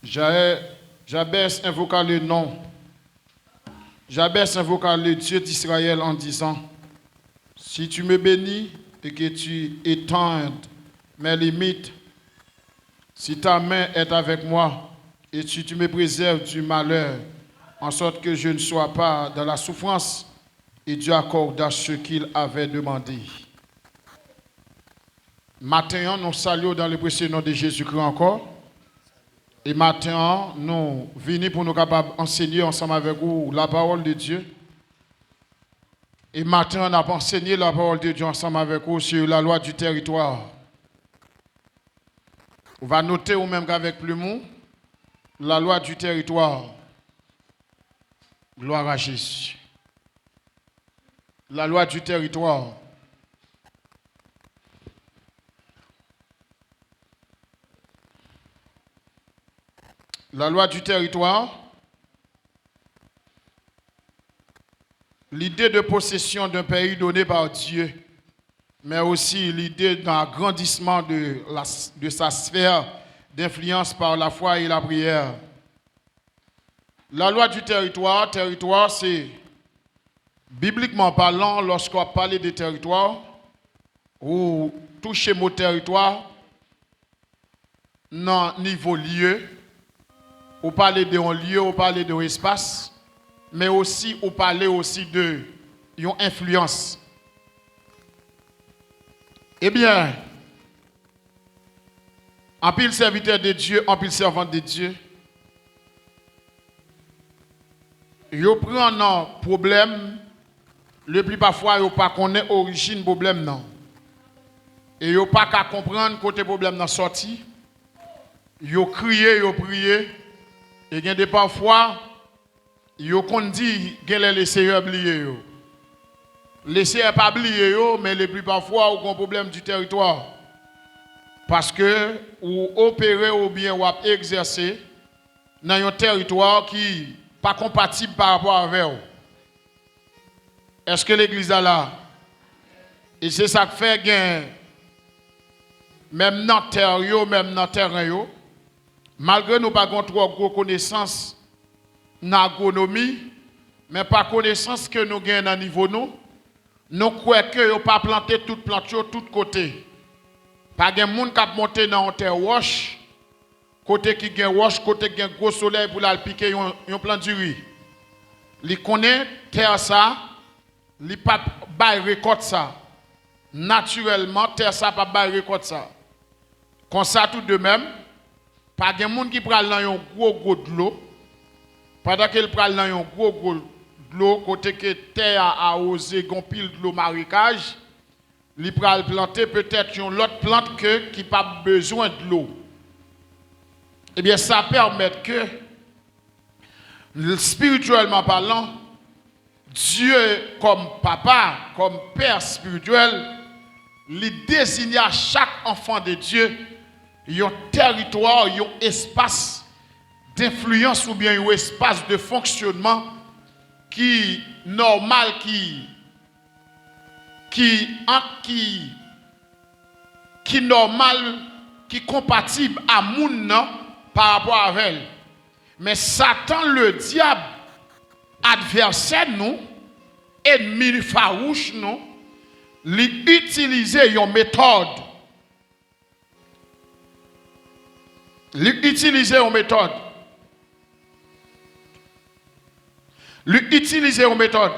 Jabès invoqua le nom. Jabès invoqua le Dieu d'Israël en disant, si tu me bénis et que tu étendes mes limites, si ta main est avec moi et si tu me préserves du malheur, en sorte que je ne sois pas dans la souffrance, et Dieu accorda ce qu'il avait demandé. Maintenant, nous saluons dans le précieux nom de Jésus-Christ encore. Et maintenant, nous venons pour nous capables d'enseigner ensemble avec vous la parole de Dieu. Et maintenant, on a enseigné la parole de Dieu ensemble avec vous sur la loi du territoire. On va noter ou même qu'avec plumeau, la loi du territoire. Gloire à Jésus. La loi du territoire. La loi du territoire. L'idée de possession d'un pays donné par Dieu, mais aussi l'idée d'un agrandissement de sa sphère d'influence par la foi et la prière. La loi du territoire, c'est, bibliquement parlant, lorsqu'on parle de territoire, ou toucher mot territoire, dans niveau lieu, ou parler d'un lieu, ou parler d'un espace, mais aussi, ou parler aussi de une influence. Eh bien, en pile serviteur de Dieu, en pile servante de Dieu, yo prend un problème, le plus parfois yo pas connaît origine problème non. Et yo pas qu'à comprendre côté problème nan sorti. Yo crier, yo prier, et gen de parfois yo kon dit gen les seigneurs oublié yo. Les seigneurs pas oublié yo, mais le plus parfois ou un problème du territoire. Parce que ou opérer ou bien ou exercer dans un territoire qui pas compatible par rapport avec eux. Est-ce que l'église est là? Et c'est ça qui fait gain, même dans terre, même dans terrain, malgré nous pas trop connaissance dans l'agronomie, mais pas connaissance que nous gagnons dans niveau nous croyons que nous pas planter toute plante de tous côtés. Pas de monde qui a monté dans une terre roche, côté qui gagne roche, côté qui gagne gros soleil pour la piquer un plant du riz. Li connaît terre ça, li pas bail récolte ça. Naturellement terre ça pas bail récolte ça. Comme ça tout de même, pas de monde qui prend dans un gros de l'eau. Pendant qu'il prend dans un gros de l'eau côté que terre a osé gon pile de l'eau marécage, li pral planter peut-être une autre plante qui pas besoin de l'eau. Eh bien, ça permet que, spirituellement parlant, Dieu, comme papa, comme père spirituel, il désigne à chaque enfant de Dieu un territoire, un espace d'influence ou bien un espace de fonctionnement qui normal, qui normal, qui compatible à moun par rapport à elle. Mais Satan, le diable, adversaire nous, ennemi farouche nous, lui utiliser une méthode. Lui utiliser une méthode. Lui utiliser une méthode.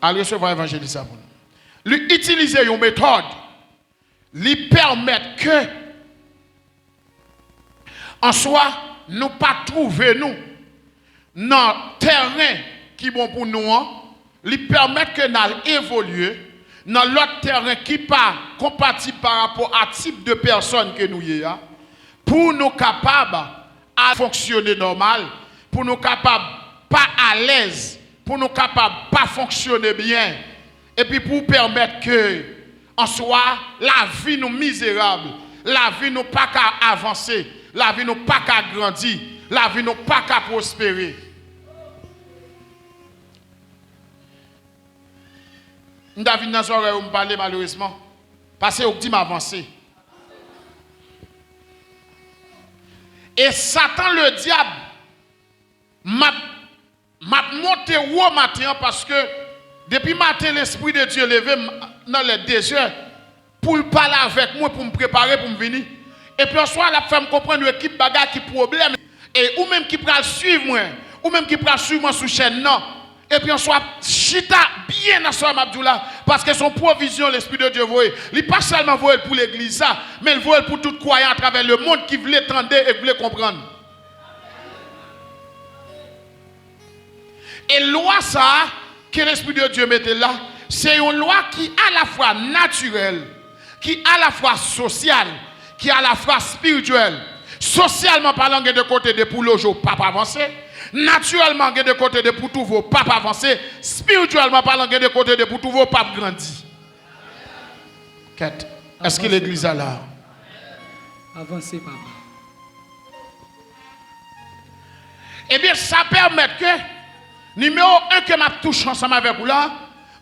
Allez recevoir l'évangile ça pour nous. Lui utiliser une méthode. Lui permettre que en soi, nous pas trouver nous dans le terrain qui est bon pour nous, lui permettre que nous évoluer dans l'autre terrain qui n'est pas compatible par rapport à type de personne que nous y a, pour nous capables à fonctionner normal, pour nous capables pas à l'aise, pour nous capables pas fonctionner bien, et puis pour permettre que en soi la vie nous misérable, la vie nous pas qu'à avancer. La vie n'a pas qu'à grandir. La vie n'a pas qu'à prospérer. David n'a pas parlé malheureusement. Parce que vous dit m'avancer. Et Satan, le diable, m'a monté au matin parce que depuis matin, l'Esprit de Dieu levé dans les déserts pour parler avec moi, pour me préparer, pour me venir. Et puis, en soir, la femme comprendre l'équipe bagarre qui problème. Et ou même qui peut suivre moi, ou même qui peut suivre moi sous chaîne, non. Et puis, en soir, chita bien dans soir, Abdoula, parce que son provision, l'Esprit de Dieu, il n'est pas seulement voyé pour l'église, mais il voyé pour tout croyant à travers le monde qui voulait entendre et voulait comprendre. Et loi ça, que l'Esprit de Dieu mettait là, c'est une loi qui est à la fois naturelle, qui est à la fois sociale, qui est à la fois spirituelle. Socialement parlant, il y a de côté de pour le jour, pas avancer. Naturellement, il y a de côté de pour tout vos pas avancer. Spirituellement parlant, il y a de côté de pour tout vos pas grandir. Est-ce que l'église est là? Avancez, papa. Eh bien, ça permet que, numéro 1 que m'a touché ensemble avec vous là,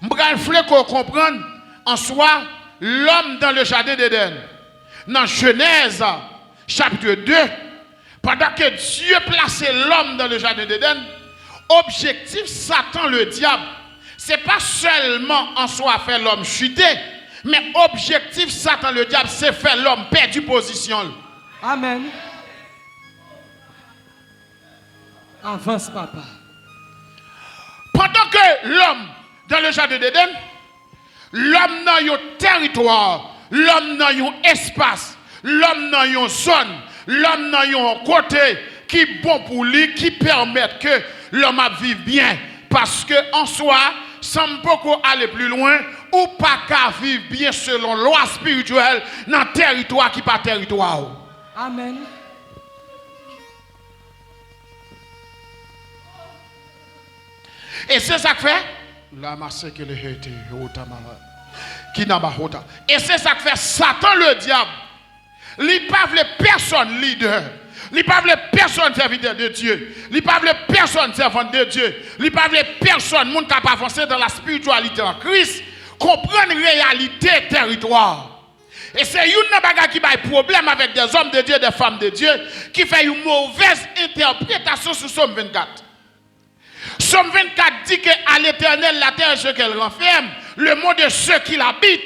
je vais comprendre en soi l'homme dans le jardin d'Éden. Dans Genèse, chapitre 2, pendant que Dieu plaçait l'homme dans le jardin d'Éden, objectif Satan le diable, c'est pas seulement en soi faire l'homme chuter, mais objectif Satan le diable, c'est faire l'homme perdre position. Amen. Avance, papa. Pendant que l'homme dans le jardin d'Éden, l'homme dans un territoire, l'homme dans un espace, l'homme dans une zone, l'homme dans un côté qui est bon pour lui, qui permet que l'homme vive bien. Parce que en soi, sans beaucoup aller plus loin, ou pas qu'à vivre bien selon la loi spirituelle dans un territoire qui n'est pas territoire. Amen. Et c'est ça que fait. Et c'est ça que fait Satan le diable. Il ne parle personne leader. Il ne parle personne serviteur de Dieu. Il ne parle personne servant de Dieu. Il ne parle personne monde qui a avancé dans la spiritualité en Christ. Comprendre la réalité territoire. Et c'est une bagarre qui a un problème avec des hommes de Dieu, des femmes de Dieu, qui fait une mauvaise interprétation sur Somme 24. Somme 24 dit qu'à l'Éternel, la terre est ce qu'elle renferme, le monde est ceux qui l'habitent.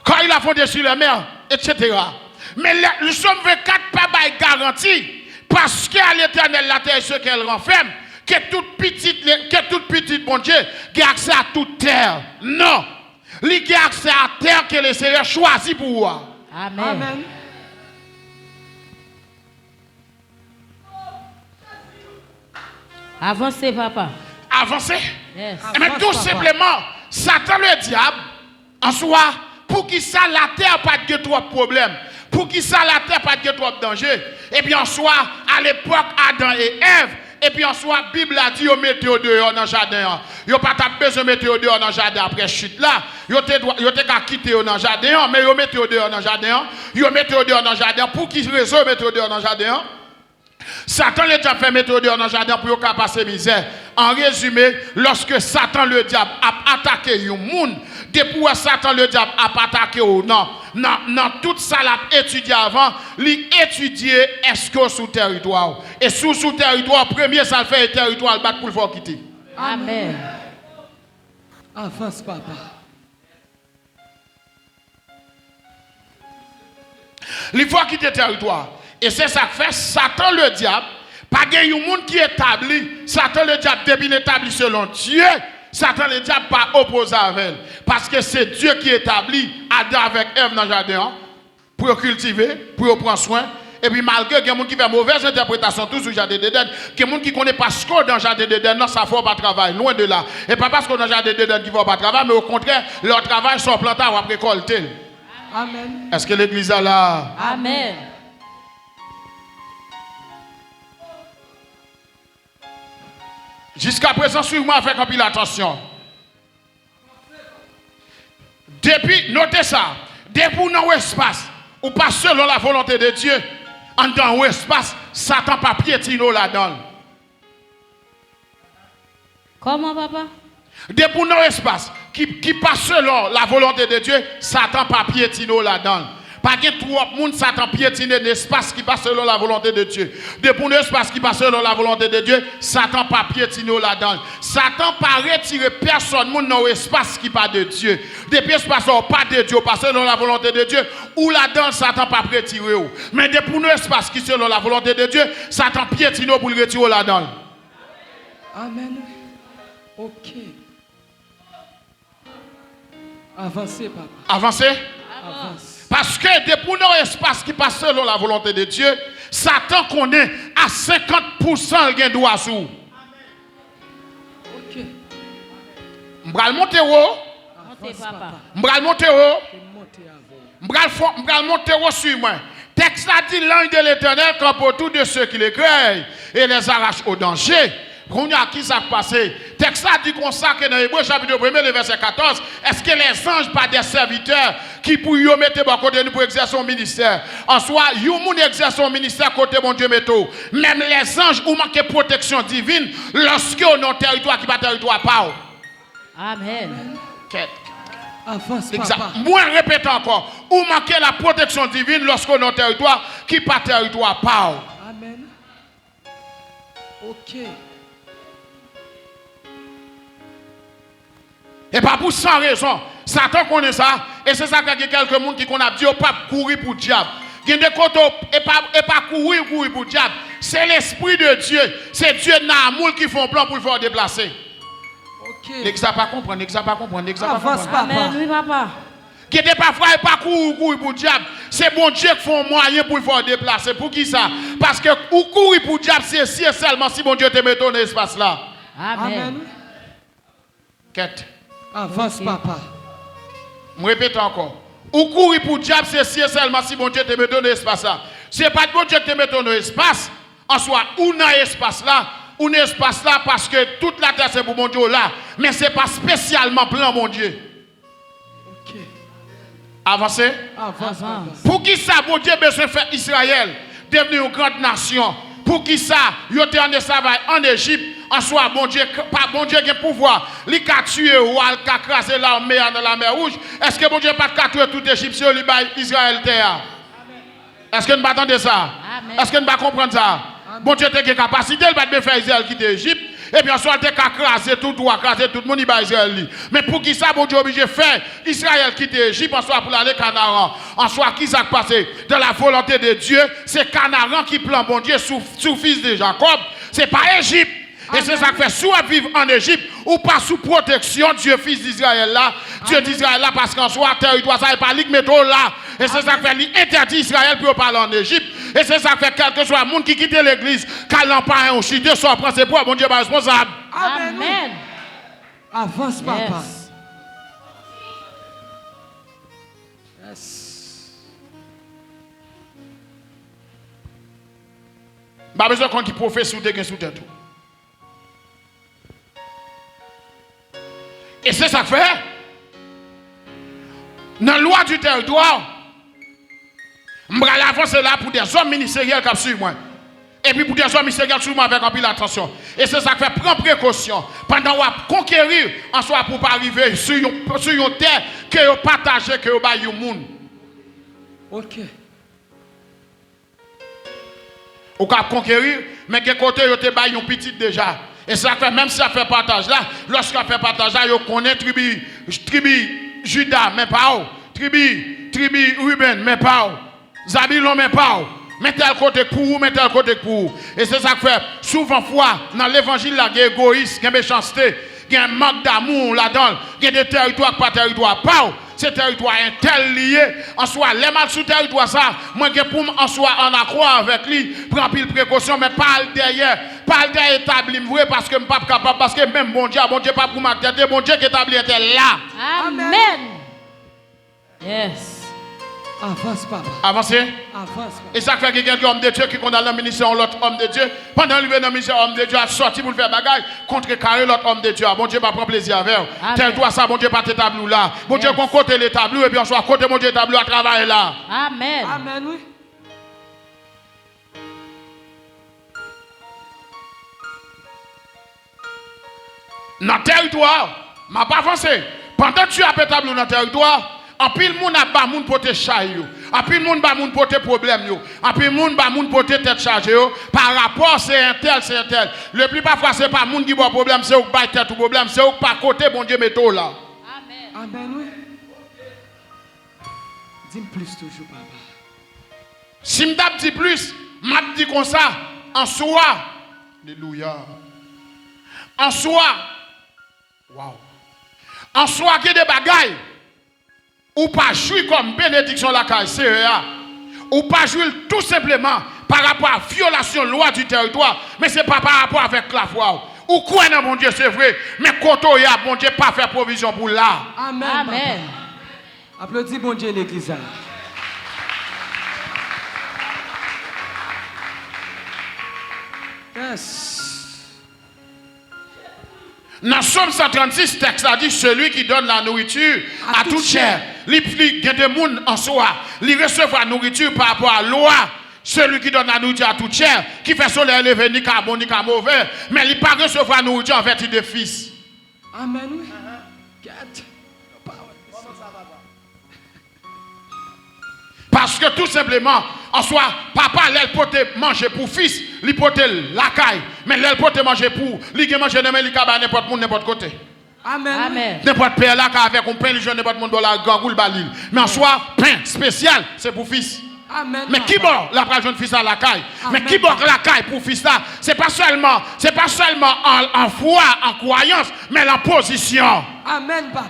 Quand il a fondé sur la mer, etc. Mais le Somme 24 pas de garantie, parce qu'à l'Éternel, la terre est ce qu'elle renferme, que toute petite, bon Dieu, qui a accès à toute terre. Non. Il qui a accès à terre que le Seigneur choisit pour vous. Amen. Amen. Avancez, papa. Avancez. Yes. Mais Avance, tout papa. simplement, Satan le diable, en soi, pour qu'il ça la terre pas de trop de problèmes, pour qu'il ça la terre pas de trop de danger, et bien en soi, à l'époque, Adam et Ève, et puis en soi, la Bible a dit, vous mettez au dehors dans le jardin. Vous n'avez pas besoin de mettre au dehors dans le jardin après chute là. Vous avez qu'à quitter dans le jardin, mais vous mettez au dehors dans le jardin. Vous mettez au dehors dans le jardin. Pour qui raison vous mettez au dehors dans le jardin? Satan le diable fait mettre au dehors dans le jardin pour qu'il passer misère. En résumé, lorsque Satan le diable a attaqué un monde, depuis que Satan le diable a attaqué au non, dans tout ça l'a étudié avant, il étudié est-ce que sous territoire. Et sous territoire, premier ça le fait territoire, le battre pour le faire quitter. Amen. Avance, papa. Il faut quitter le territoire. Et c'est ça que fait Satan le diable. Pas qu'il y ait un monde qui établit. Satan le diable, depuis établi selon Dieu, Satan le diable pas opposé avec elle. Parce que c'est Dieu qui établit Adam avec Ève dans le jardin pour cultiver, pour prendre soin. Et puis malgré qu'il y a des gens qui font mauvaise interprétation tout sur le jardin d'Éden, qu'il y a des gens qui ne connaissent pas ce qu'on dans le jardin d'Éden, non, ça ne fait pas travail, loin de là. Et pas parce qu'on dans le jardin d'Éden qui ne font pas travail, mais au contraire, leur travail sont plantés ou récolter. Amen. Est-ce que l'église est là? Amen. Jusqu'à présent, suivez-moi avec un peu d'attention. Depuis, notez ça, depuis dans l'espace, ou pas selon la volonté de Dieu, en dans l'espace, Satan pas piétino là-dedans. Comment, papa? Depuis dans l'espace, qui passe selon la volonté de Dieu, Satan pas piétino là-dedans. Pas de trop de monde, Satan piétine l'espace qui passe selon la volonté de Dieu. Depuis l'espace qui passe selon la volonté de Dieu, Satan pas piétiner là-dedans. Satan pas retirer personne dans l'espace qui pas de Dieu. Depuis l'espace pas de Dieu, pas selon la volonté de Dieu, ou là-dedans, Satan pas retirer. Mais depuis l'espace qui selon la volonté de Dieu, Satan piétine pour le retirer là-dedans. Amen. Ok. Avancez, papa. Avancez. Avance. Parce que depuis l'espace qui passe selon la volonté de Dieu, Satan connaît à 50% le gain de droit sur. Ok. M'bral monter haut. Montez, papa. M'bral monter haut. Montez avant. M'bral monter haut sur moi. Texte a dit l'ange de l'Éternel campe autour de ceux qui les craignent et les arrache au danger. Qu'on y a qui ça passé? Texte a dit qu'on sait que dans Hébreux chapitre 1, le verset 14, est-ce que les anges pas des serviteurs qui pour y mettre à côté nous pour exercer son ministère? En soi, yon moun exerce son ministère côté mon Dieu métaux. Même les anges ou manquent protection divine lorsque on a un territoire qui pas territoire pas. Amen. Avance, Exact. papa. Moi répète encore, ou manquer la protection divine lorsqu'on a un territoire qui pas territoire pas. Amen. Ok. Et pas pour sans raison. Satan connaît ça. Et c'est ça qu'il y a quelques monde qui a dit, pas courir pour le diable. Il y a des côtés et pas courir pour le diable. C'est l'esprit de Dieu. C'est Dieu Namoul qui font plan pour le faire déplacer. Ok. L'exa pas comprendre, l'exa pas comprendre, l'exa pas Avance, comprendre. papa. Amen, oui, papa. Qui était parfois pas courir pour le diable. C'est bon Dieu qui font moyen pour le faire déplacer. Pour qui ça? Parce que ou courir pour le diable, c'est si et seulement si bon Dieu te met dans l'espace là. Amen. Quête. Avance, papa. Je répète encore. Ou courir pour le diable, c'est si et seulement si bon Dieu te met dans l'espace là. Ce n'est pas bon Dieu qui te met dans l'espace. En soi, ou dans l'espace là, ou dans l'espace là, parce que toute la terre c'est pour mon Dieu là. Mais ce n'est pas spécialement plan mon Dieu. Ok. Avancez. Avance, papa. Pour qui ça, bon Dieu besoin de faire Israël devenir une grande nation? Pour qui ça, il était en esclavage en Égypte? En soi, bon Dieu qui a pouvoir, il a tué ou il a crasé l'armée dans la mer Rouge. Est-ce que bon Dieu n'a pas tué tout Égyptien ou Israël terre? Est-ce que nous attendons ça? Est-ce que nous ne comprenons ça? Bon Dieu a une capacité, il va faire Israël quitter l'Égypte. Et bien, soit il a crasé tout, ou crasé tout le monde, il va Israël. Mais pour qui ça, bon Dieu est obligé de faire Israël quitter l'Égypte, en soit pour aller Canaan. En soit, qui s'est passé? Dans la volonté de Dieu, c'est Canaan qui plante bon Dieu sous fils de Jacob. Ce n'est pas Égypte. Et c'est ça qui fait soit vivre en Égypte ou pas sous protection Dieu fils d'Israël là. Dieu d'Israël là parce qu'en soit territoire ça n'est pas ligue métro là. Et c'est ça qui fait l'interdit Israël pour parler en Égypte. Et c'est ça qui fait quel que soit le monde qui quitte l'église, qu'elle n'en pas un chité, soit prend ses poids, bon Dieu pas responsable. Amen. Avance, papa. Yes. Yes. Pas besoin qu'on qui professe sous des sous tête. Et c'est ça que fait. Dans la loi du territoire, je vais avancer là pour des hommes ministériels qui suivent moi. Et puis pour des hommes ministériels qui suivent moi avec un peu d'attention. Et c'est ça que fait prendre précaution. Pendant qu'on conquérir, en soit pour pas arriver sur une terre que vous partagez, que vous baillez au monde. Ok. Vous pouvez conquérir, mais que côté vous te baillez un petit déjà. Et ça fait, même si ça fait partage là, lorsqu'on fait partage là, vous connaissez tribu Judas, mais pas où. Tribu Ruben, mais pas où. Zabilon, mais pas où. Mettez le côté pour vous, mettez le côté pour vous. Et c'est ça que fait, souvent fois, dans l'évangile là, il y a égoïsme, il y a méchanceté, il y a un manque d'amour là-dedans, il y a des territoires pas territoires, pas où. Ces territoires tel lié en soi les mal sous territoire ça moi que pour en soi en accroître avec lui prend pile précaution mais pas derrière établi vrai parce que pas capable parce que même bon Dieu pas pour ma tête bon Dieu qui établi était là. Amen. Yes. Avance, papa. Avancez. Avance, papa. Et ça fait que quelqu'un homme de Dieu qui condamne le ministère l'autre homme de Dieu pendant le ministère homme de Dieu a sorti pour faire bagaille contre carré l'autre homme de Dieu. Bon Dieu pas prendre plaisir avec. Tel-toi ça bon Dieu pas t'établir là. Bon Dieu qu'on côté l'établir et puis on soit côté bon Dieu établir à travailler là. Amen. Amen, oui. Dans le territoire, je pas avancé. Pendant que tu as établi dans le territoire, en pile monde a bas monde pour te chailler. En plus, moun ba moun porter problème yo. En plus, moun ba moun porter tête chargée yo. Par rapport, c'est un tel. Le plus parfois, c'est pas moun qui a problème, c'est ou pas tête ou problème, c'est ou pas côté, bon Dieu, métaux là. Amen. Amen, oui. Dis-moi plus toujours, papa. Si m'dap dit plus, m'a dit comme ça, en soi. Alléluia. En soi. Wow. En soi, qu'il y a des bagailles. Ou pas jouer comme bénédiction la caille, CEA. Ou pas jouer tout simplement par rapport à la violation de la loi du territoire. Mais ce n'est pas par rapport avec la foi. Ou quoi non, mon Dieu, c'est vrai. Mais quand on y a, mon Dieu, pas faire provision pour là. Amen. Amen. Papa. Applaudis, bon Dieu, l'église. Yes. Dans Somme 136, texte a dit celui qui donne la nourriture à toute chair. Il y a des gens en soi, il recevra la nourriture par rapport à la loi. Celui qui donne la nourriture à toute chair, qui fait soleil élevé, ni qu'à bon, ni qu'à mauvais, mais il ne pas recevoir la nourriture en vertu de fils. Amen, oui. Parce que tout simplement, en soi, papa, il peut manger pour fils, il peut la caille, mais il peut manger pour, il peut manger n'importe monde, n'importe côté. Amen. Amen. N'importe père là, avec un pain, il joue n'importe monde dans la gangoule balil. Mais en soi, pain spécial, c'est pour fils. Amen. Mais qui bon la jeune fils à la caille? Mais qui bon la caille pour fils là? C'est pas seulement en foi, en croyance, mais en position. Amen, papa.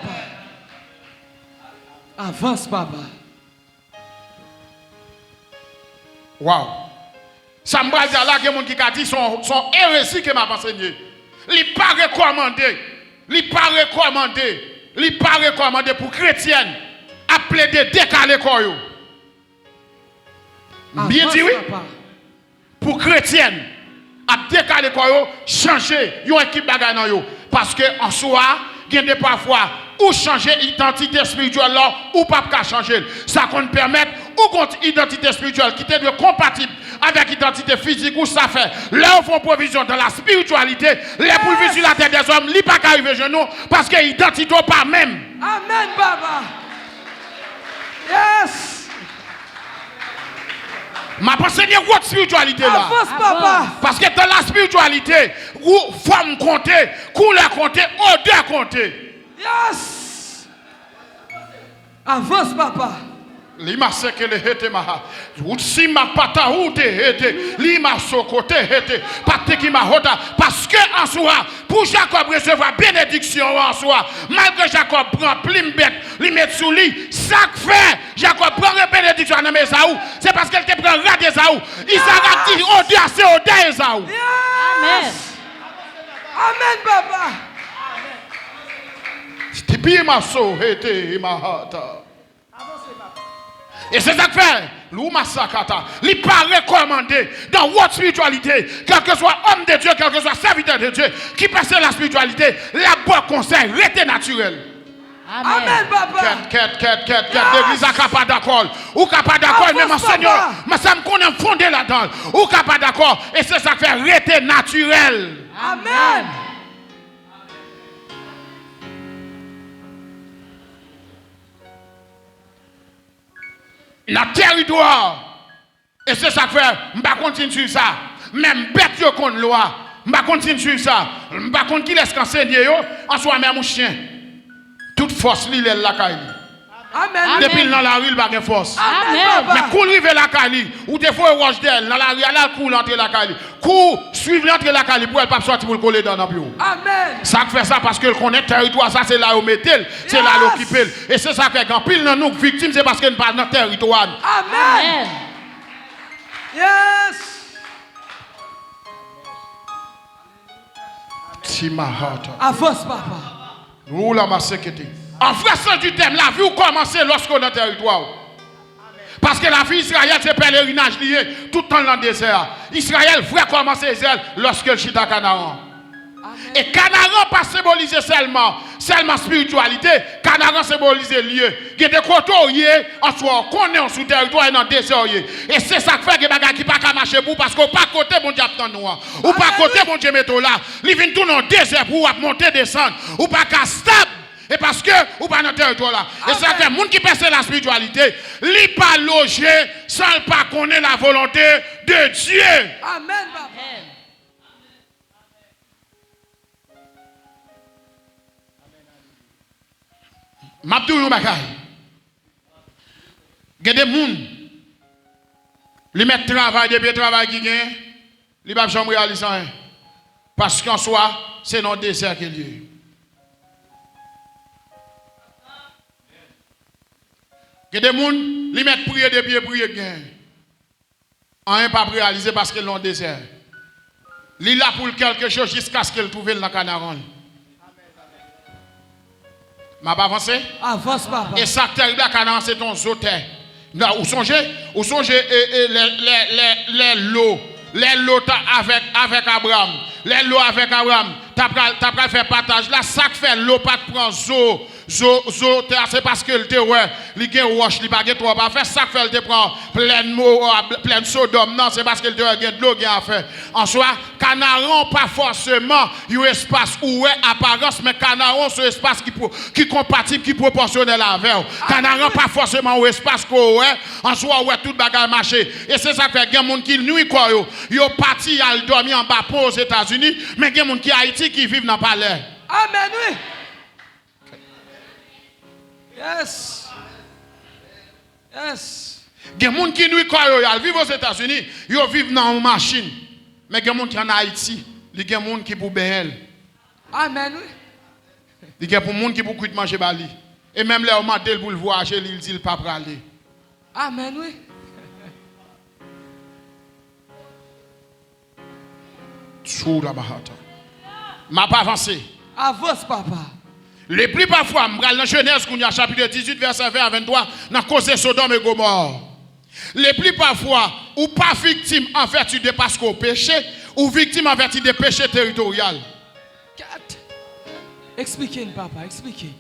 Avance, papa. Wow. Ça me va dire là, il y a des gens qui ont dit son hérésie que m'a enseigné. Il n'est pas recommandé. Il n'est pas recommandé pour chrétienne à plaider décaler quoi. Bien dit oui. Papa. Pour chrétienne à décaler quoi, changer une équipe bagaille dans yo. Parce que en soi, il y a des parfois ou changer identité spirituelle là ou pas changer. Ça qu'on permet ou contre identité spirituelle qui est compatible avec identité physique ou ça fait. Là on fait provision dans la spiritualité, les pour sur la tête des hommes, li pas arriver genoux parce que identité pas même. Amen, papa. Yes. Ma pensée de votre spiritualité là. Avance, papa. Parce que dans la spiritualité, où forme compter, couleur compter, odeur compter. Yes. Avance, papa. Lima sekele hete maha. Utsima pata ute hete. Lima sokote hete. Pate ki ma hota. Parce que en soi, pour Jacob recevoir bénédiction en soi, malgré Jacob prend plimbet, li met sous lui, ça fait Jacob prend bénédiction dans Esaü, c'est parce qu'elle te prend rat d'Esaü. Isaac dit odeur c'est odeur Esaü. Amen. Amen, papa. Stipi ma so hete ma hata. Et c'est ça que fait, il n'est pas recommandé dans votre spiritualité, quel que soit homme de Dieu, quel que soit serviteur de Dieu, qui passe la spiritualité, la bonne conseil, restez naturel. Amen, papa. L'église n'est pas d'accord. Ou pas d'accord, mais mon Seigneur, mais ça me connaît fondé là-dedans. Ou pas d'accord, et c'est ça que fait, restez naturel. Amen. Dans le territoire. Et c'est ça que fait, je ne vais pas continuer sur ça. Même bête yo contre loi, je ne vais pas continuer sur ça. Je ne vais pas continuer qui laisse enseigner yo, en soi même un chien. Toute force li est la caille. Amen. Depuis dans la rue, il n'y a pas de force. Amen, Amen. papa. Mais cours rive la caille, ou des fois roche d'elle, dans la rue, là cours l'entrée la caille. Cours suivre l'entrée la caille pour elle pas sortir pour le coller dans le bureau. Amen. Ça fait ça parce que le connaît territoire, ça c'est là où mettez, c'est là où occuper. Et c'est ça que quand pile dans nous victimes, c'est parce que nous pas dans le territoire. Amen. Amen. Yes. Timahata. Avance, papa. Nous la massacré. En frère du thème, la vie commence lorsqu'on est dans le territoire. Parce que la vie d'Israël, c'est pèlerinage lié tout le temps dans le désert. Israël, vrai commencer Israël lorsque le chita Canaan. Et Canaan pas symboliser seulement spiritualité, Canaan symbolise lieu. Il y a des côtés en soi, qu'on est sous territoire et dans le désert. Et c'est ça qui fait que les bagages qui ne peuvent pas marcher pour parce qu'on pas côté bon Dieu attend nous. Ou pas côté bon Dieu mettre là. Il vient tout dans le désert pour monter descendre. Ou pas qu'à stable. Et parce que ou pas dans le territoire là. Et certains gens qui pensent la spiritualité, li pas logé sans pas connaître la volonté de Dieu. Amen, papa. M'abdou yon bagay. Gen des moun li met travail depuis travail qui gagne, li pas jamais réaliser rien. Parce qu'en soi, c'est non désert qu'il y a. Gen des moun li met prier depuis prier gagne. Rien pas réaliser parce qu'il non désert. Li là pour quelque chose jusqu'à ce qu'il trouve dans Canaran. M'a pas avancé? Avance, papa. Et ça terrible à Canaan, c'est ton zoter. Vous songez les lots avec Abraham. Les lots avec Abraham. T'as pas fait partage. Là, ça fait l'eau pas de prendre c'est parce que le te ouais, il gagne roche, il pas trop pas faire ça fait le te prend plein mot plein Sodome. Non, c'est parce que le te gagne de l'eau gagne à faire. En soi, Canaran pas forcément un espace où est apparence, mais Canaran c'est un espace qui compatible, qui proportionnel avec. Canaran pas forcément un espace où est en soi où est tout bagarre marché. Et c'est ça fait gagne monde qui nuit quoi yo parti à dormir en bas aux États-Unis, mais gagne monde qui Haïti qui vivent dans palais. Amen, oui. Yes. Yes. Il y a des gens qui vivent aux États-Unis, ils vivent dans une machine. Mais il y a des gens qui sont en Haïti, il y a des gens qui sont bien. Amen, oui. Il y a des gens qui sont manger bali. Et même les hommes pour le voyager, ils disent pas pour aller. Amen, oui. Ma pas avancé. Avance, papa. Les plus parfois, dans la Genèse, chapitre 18, verset 20 à 23, dans cause de Sodome et Gomorrhe. Les plus parfois, ou pas victime en vertu de parce qu'on péché, ou victime en vertu de péché territorial. Expliquez, papa, expliquez.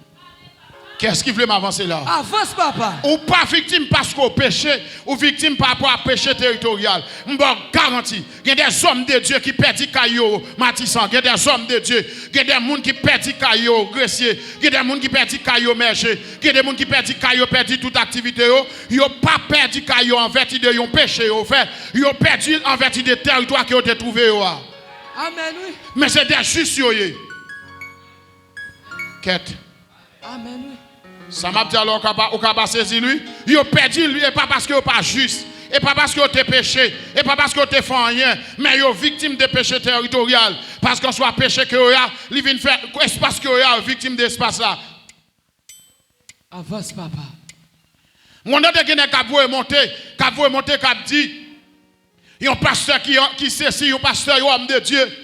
Qu'est-ce qui veut m'avancer là? Avance, papa. Ou pas victime parce qu'on péché, ou victime par rapport à péché territorial. M'bon garanti, il y a des hommes de Dieu qui perdent caillou Matissan, il y a des hommes de Dieu, il y a des gens qui perdent caillou Gressier, il y a des gens qui perdent caillou Merché, il y a des gens qui perdent caillou, perdent toute activité, ils n'ont pas perdu caillou en vertu de yon péché, ils ont perdu en vertu de territoire qui ont été trouvés. Amen, oui. Mais c'est des justes. Quête. Amen, oui. Ça m'a dit alors qu'on va pas saisir lui. Il a perdu lui, et pas parce qu'il n'est pas juste. Et pas parce qu'il a péché. Et pas parce qu'il a fait rien. Mais il est victime de péché territorial. Parce qu'on soit péché qu'il y a, il vient faire espace qu'il y a, victime d'espace là. Avance, papa. Mon nom de Guinée qui a monté, qui a dit, il y a un pasteur qui sait si, il y a un pasteur, il y a un homme de Dieu.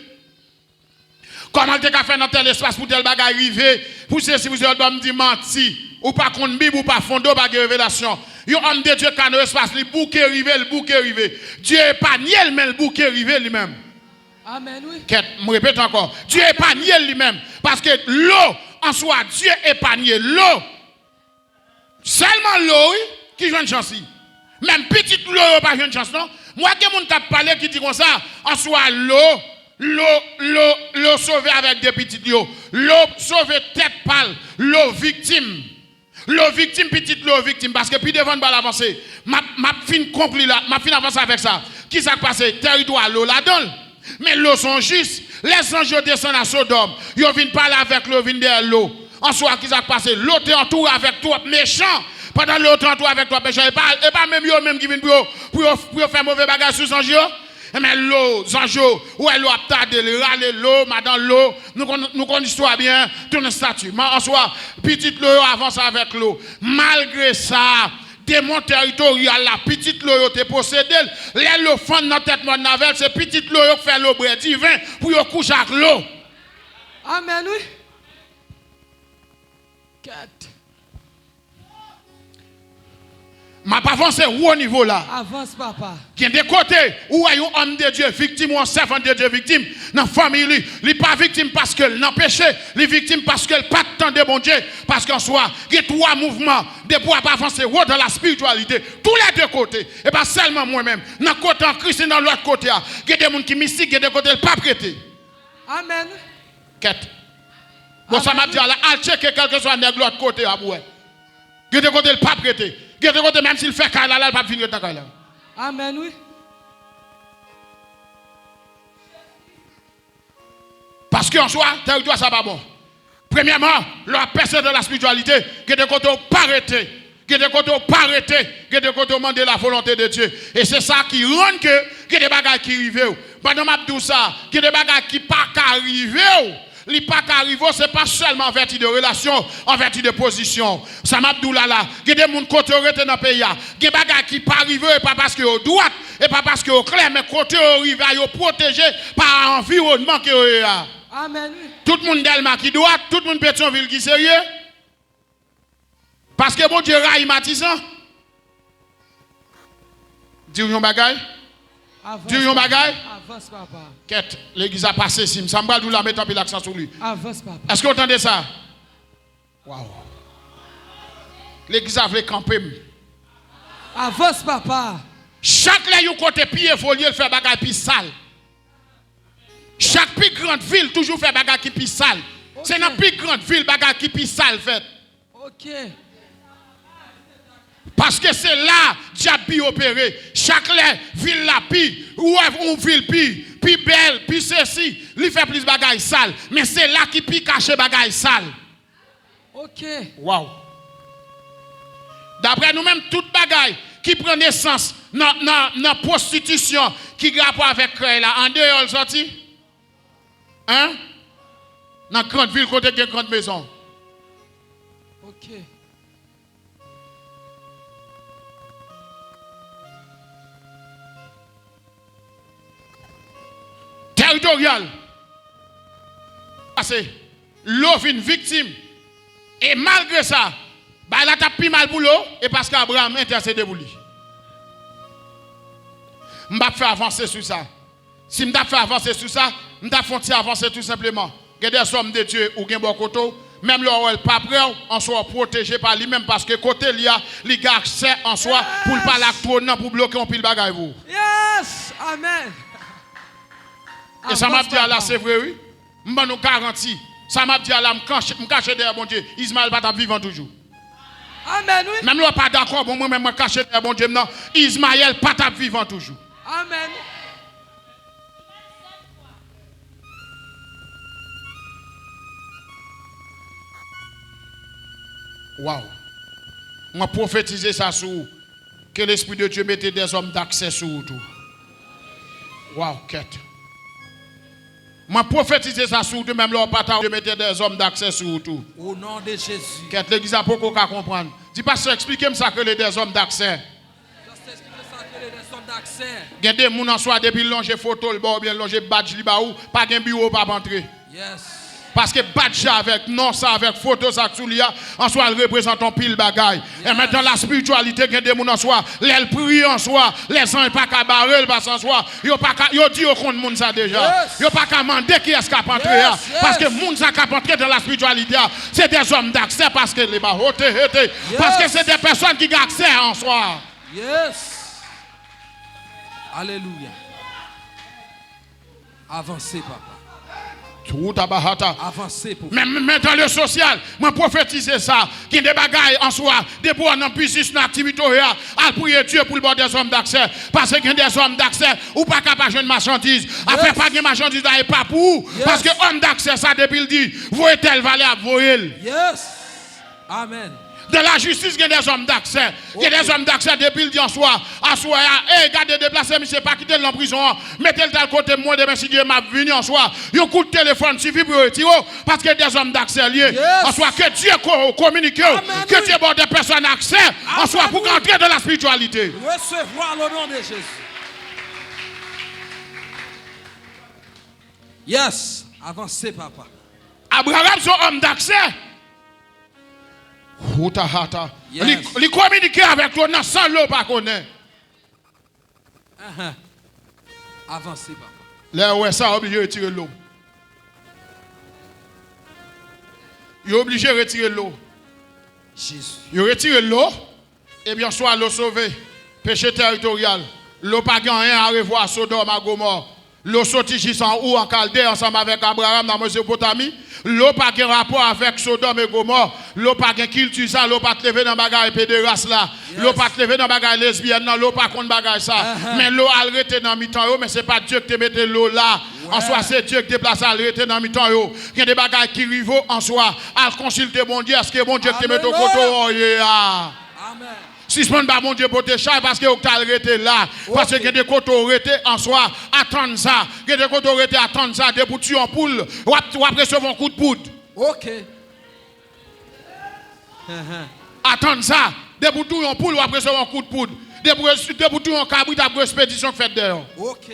Comment tu as fait dans tel espace pour tel bagage arriver, pour ceci, vous avez me dire menti, ou pas contre Bible, ou pas fondé, ou pas de révélation. Il y a un homme de Dieu qui a dans l'espace, le bouc est arrivé, Dieu n'est pas nié, mais le bouc est arrivé lui-même. Amen, oui. Je répète encore, Dieu n'est pas nié lui-même, parce que l'eau, en soi, Dieu n'est pas nié. L'eau, seulement l'eau, qui joue une chance. Même petite l'eau, pas une chance, non? Moi, qui mon t'a parlé qui dit comme ça, en soi, l'eau sauvée avec des petites l'eau sauvée tête pâle, l'eau victime, petite l'eau victime, parce que puis devant de l'avancer, ma fin conclu là, ma fin avance avec ça. Qui s'est passé? Territoire l'eau la donne, mais l'eau sont justes. Les anges descendent à Sodome, ils viennent parler avec l'eau, viennent derrière l'eau. En soi, qui s'est passé? L'eau est entourée avec toi méchant. Pendant l'eau est entourée avec toi méchant, et pas même eux même qui viennent pour faire mauvais bagage sur les anges. Mais l'eau, Zanjo, où est l'eau à tarder, l'eau, madame l'eau, nous connaissons l'histoire bien, tout le statut. Mais en soi, petite l'eau avance avec l'eau. Malgré ça, démon territorial, la petite l'eau te possédé, l'eau fond dans tête de navel, c'est petite l'eau qui fait l'eau divin pour y coucher avec l'eau. Amen, oui. 4. Ma pas avancé au niveau là. Avance, papa. Qui est de côté où est un homme de Dieu victime ou un servant de Dieu victime dans la famille, il n'est pas victime parce qu'elle n'a péché, il est victime parce qu'elle n'a pas de temps de bon Dieu. Parce qu'en soi, il y a 3 mouvements de pouvoir avancer dans la spiritualité, tous les 2 côtés. Et pas seulement moi-même. Dans le côté en Christ et dans l'autre côté, il y a des gens qui mystiques, il y a des côtés qui ne sont pas prêtés. Amen. Quête. Bon, ça m'a dit, là, al checker quel que soit nèg l'autre côté, à boué. Qui de côté le pape prêté. Qui de côté, même s'il fait là, le pape finit dans là. Amen, oui. Parce qu'en soi, territoire, ça va bon. Premièrement, la personne de la spiritualité, qui de côté, pas arrêté. Qui de côté, pas arrêté. Qui de côté, demander la volonté de Dieu. Et c'est ça qui rend que des bagages qui arrivent. Pendant ma tout ça, que des bagages qui pas arrivent. Les pas arrivent, ce n'est pas seulement en vertu de relation, en vertu de position. Ça m'a dit là, il y a des gens qui sont dans le pays. Il y a des bagages qui ne pas arriver, pas parce qu'ils sont droite, et pas parce qu'ils sont clairs, mais côté arrive, ils sont protégés par l'environnement qui est là. Amen. Tout le monde d'Elma qui droite, tout le monde Pétionville qui sérieux. Parce que bon Dieu raille Matissan. Dis-vous un bagage? Dis-vous un bagage? Avance, papa. Quête, l'église a passé, si ça m'a dit la mettre un peu l'accent sur lui. Avance, papa. Est-ce que vous entendez ça? Waouh. L'église a voulu camper. Avance, papa. Chaque là, côté pied, il faut le faire bagage plus sale. Chaque plus grande ville, toujours fait bagage qui plus sale. Okay. C'est dans la plus grande ville, bagage qui plus sale fait. Ok. Parce que c'est là, diable opéré. Chaque ville la pi, ou une ville pi belle, pi ceci, il fait plus bagaille sale. Mais c'est là qui pi caché bagaille sale. Ok. Wow. D'après nous-mêmes, toute bagaille qui prend naissance dans la prostitution, qui a rapport avec là, en dehors, elle sorti. Hein? Dans la grande ville, côté de grande maison. Ok. Territorial. Parce que l'eau une victime. Et malgré ça, bah, elle a tapé mal pour l'eau et parce qu'Abraham intercède pour lui. Je vais faire avancer sur ça. Si je fais avancer sur ça, je vais faire avancer tout simplement. Il y a des hommes de Dieu ou bien bon côté, même là où elle pas prêt, on soit protégé par lui-même parce que côté il y a les accès en soi pour ne pas l'actourner pour bloquer un pile bagaille vous. Yes! Amen. Et ça m'a dit à là, c'est vrai, oui. Je nous garantis. Ça m'a dit à là, je me cache derrière mon Dieu. Ismaël va vivant toujours. Amen, oui. Même là, pas d'accord, bon, moi-même, je me cache derrière mon Dieu. Non, Ismaël pas vivant toujours. Amen. Waouh. Moi, prophétiser ça sur vous. Que l'Esprit de Dieu mette des hommes d'accès sur vous tout. Waouh, quête. Moi, prophétiser ça sur vous, même là, pas Dieu mette des hommes d'accès sur vous tout. Au nom de Jésus. Quête, l'église a beaucoup qu'à comprendre. Dis pas ça, expliquez-moi ça que les des hommes d'accès. Il y a des gens en soi depuis longer photo, le bon bien longer badge li ba ou, pas gen bureau pas rentrer. Yes. Parce que badge avec non ça avec photo ça sous lia en soi elle représente un pile bagaille. Yes. Et maintenant la spiritualité il y a des gens en soi, les prient en soi, les gens pas qu'à barrer pas en soi, yo pas yo dit au compte monde ça déjà. Yes. Yo pas qu'à demander qui est-ce qui a entrer yes. Parce que monde ça qui a entré dans la spiritualité, c'est des hommes d'accès parce que les ba yes. Parce que c'est des personnes qui ont accès en soi. Yes. Alléluia. Avancez, papa. Tout abahata. Avancez pour même dans le social, moi prophétiser ça, qui y a des bagailles en soi, des pour en business, dans l'activité, à prier Dieu pour le bon des hommes d'accès. Parce qu'il y a des hommes d'accès, ou pas capable de marchandises. Après, pas de marchandises, et pas pour. Parce que homme d'accès, ça, depuis le dit, voyez tel valeur, voyez. Yes. Amen. De la justice, il y a des hommes d'accès. Il y a des hommes d'accès depuis le dit en soi. En soi, gardez déplacer, monsieur, pas quitter la prison. Mettez-le tel côté, moi, demain, si Dieu m'a venu en soi. Il y a un coup de téléphone suffit pour retirer. Parce qu'il y a des hommes d'accès liés. En soi, que Dieu communique. Que Dieu donne des personnes accès. En soi, pour entrer dans la spiritualité. Recevoir le nom de Jésus. Yes. Avancez, papa. Abraham, son homme d'accès. Yes. Il communique avec toi sans l'eau pas connaît. Avancez, papa. Là où ça obligé de retirer l'eau. Il est obligé de retirer l'eau. Jésus. Il retire l'eau et bien soit l'eau sauvée. Péché territorial. L'eau pas rien à revoir Sodome à Gomorrhe. L'eau sorti juste en haut en Chaldée ensemble avec Abraham dans Mésopotamie. L'eau pas de rapport avec Sodome et Gomorre. L'eau pas de culture ça. L'eau pas de lever dans bagaille pédéraste là. L'eau pas de lever dans bagaille lesbienne. L'eau pas contre bagaille ça. Mais l'eau a arrêté dans mi-temps. Mais ce n'est pas Dieu qui te mette l'eau là. En soi, c'est Dieu qui déplace à arrêter dans mi-temps. Il y a des bagailles qui arrivent en soi. À consulter mon Dieu. Est-ce que bon Dieu qui te mette au côté? Amen. Si ce n'est pas mon Dieu pour te charger parce que vous avez arrêté là. Parce que des côtés arrêtés en soi, attendre ça. Des côtés arrêtés attendre ça. Des boutons en poule, ou après recevoir un coup de poudre. Ok. Attendre ça. Des boutons en poule, ou après recevoir un coup de poudre. Des boutons en cabrit après expédition faite dehors. Ok.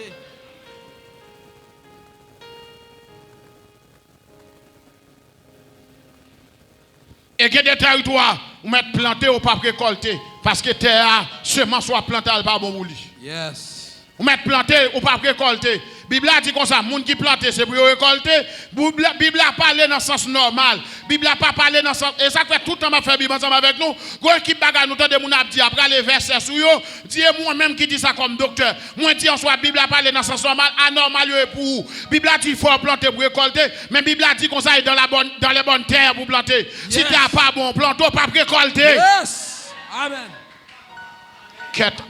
Et que des territoires, vous mettez planté ou pas récolté. Parce que terre, seulement soit planté, elle pas bon pour lui. Yes. Vous mettez planté ou pas récolté. Bible a dit comme ça, moun qui plante c'est pour récolter. Bible a parlé dans le sens normal. Bible a pas parlé dans le sens et ça fait tout le temps m'a fait Bible ensemble avec nous. Go équipe bagaille nous tande moun a dit après les versets sur yo, dit moi même qui dit ça comme docteur. Moi dit en soit Bible a parlé dans le sens normal, anormal yo pour. Bible a dit il faut planter pour récolter, mais Bible a dit comme ça dans les bonnes terres pour planter. Si tu n'as pas bon planter pas récolter. Yes. Amen.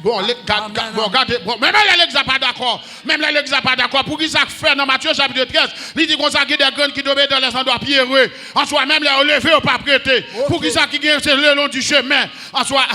Bon, regardez, bon, même là, l'Église n'est pas d'accord. Même là, l'Église n'est pas d'accord. Pour qui ça fait dans Matthieu chapitre 13, il dit qu'on s'est des graines qui tombent dans les endroits pierreux. En soi, même là, on levé, on pas prêté. Pour qui ça qui gagne, c'est le long du chemin. En soi.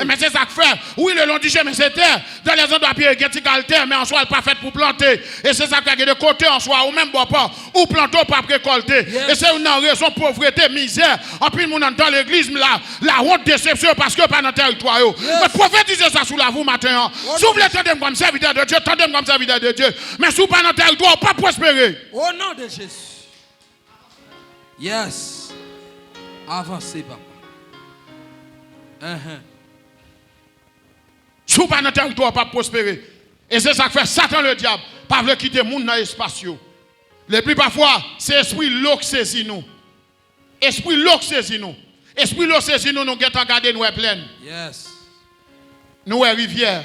Mais c'est ça que fait. Oui, le long du chemin, c'est terre. Dans les endroits pierreux, il y a terre, mais en soi, elle n'est pas faite pour planter. Et c'est ça qui a de côté en soi, ou même bon pas, ou planter, ou pas récolter. Yes. Et c'est une raison de pauvreté, misère. En plus, nous dans l'église, la honte, déception, parce que pas dans le territoire. Yes. Mais prophétisez ça sous la vous matin. Si vous voulez tendre comme serviteur de Dieu, tendez comme serviteur de Dieu. Mais si vous pas dans le territoire, pas prospérer. Au nom de Jésus. Yes. Avancez, papa. Sous pas dans le territoire, pas prospérer. Et c'est ça que fait Satan le diable. Pas veut quitter le monde dans l'espace. Les plus parfois, c'est l'esprit l'eau qui saisit nous. Esprit l'eau qui saisit nous. Esprit l'eau saisit nous, nous avons regardé nous est pleine. Yes. Nous est rivière.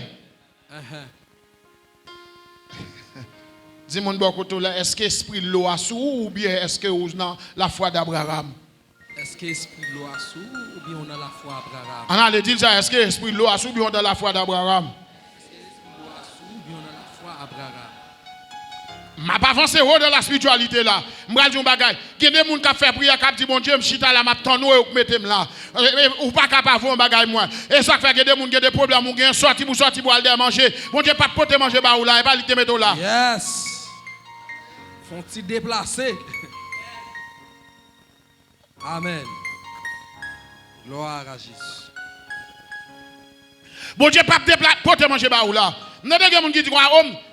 Dis-moi beaucoup là, est-ce que l'esprit l'eau a sous ou bien est-ce que vous avez la foi d'Abraham? Est-ce que l'esprit de l'eau a sous ou bien on a la foi d'Abraham? On a dit ça, est-ce que l'esprit de l'eau a sous ou bien on a la foi d'Abraham? Est-ce que l'esprit de l'eau a sous ou bien on a la foi d'Abraham? Je pas avancé dans la spiritualité là. Je vais dire un bagage. Il y a des gens qui font prière, qui disent mon Dieu, je suis là, je suis là, je mettez là. Ou pas capable de faire un bagage moi. Et ça fait que des gens qui ont des problèmes, qui ont sorti pour aller manger. Mon Dieu, pas de manger là, et pas de mettre là. Yes. Font-ils déplacer? Amen. Gloire à Jésus. Bon Dieu, pas de manger là. Nous avons des gens qui disent,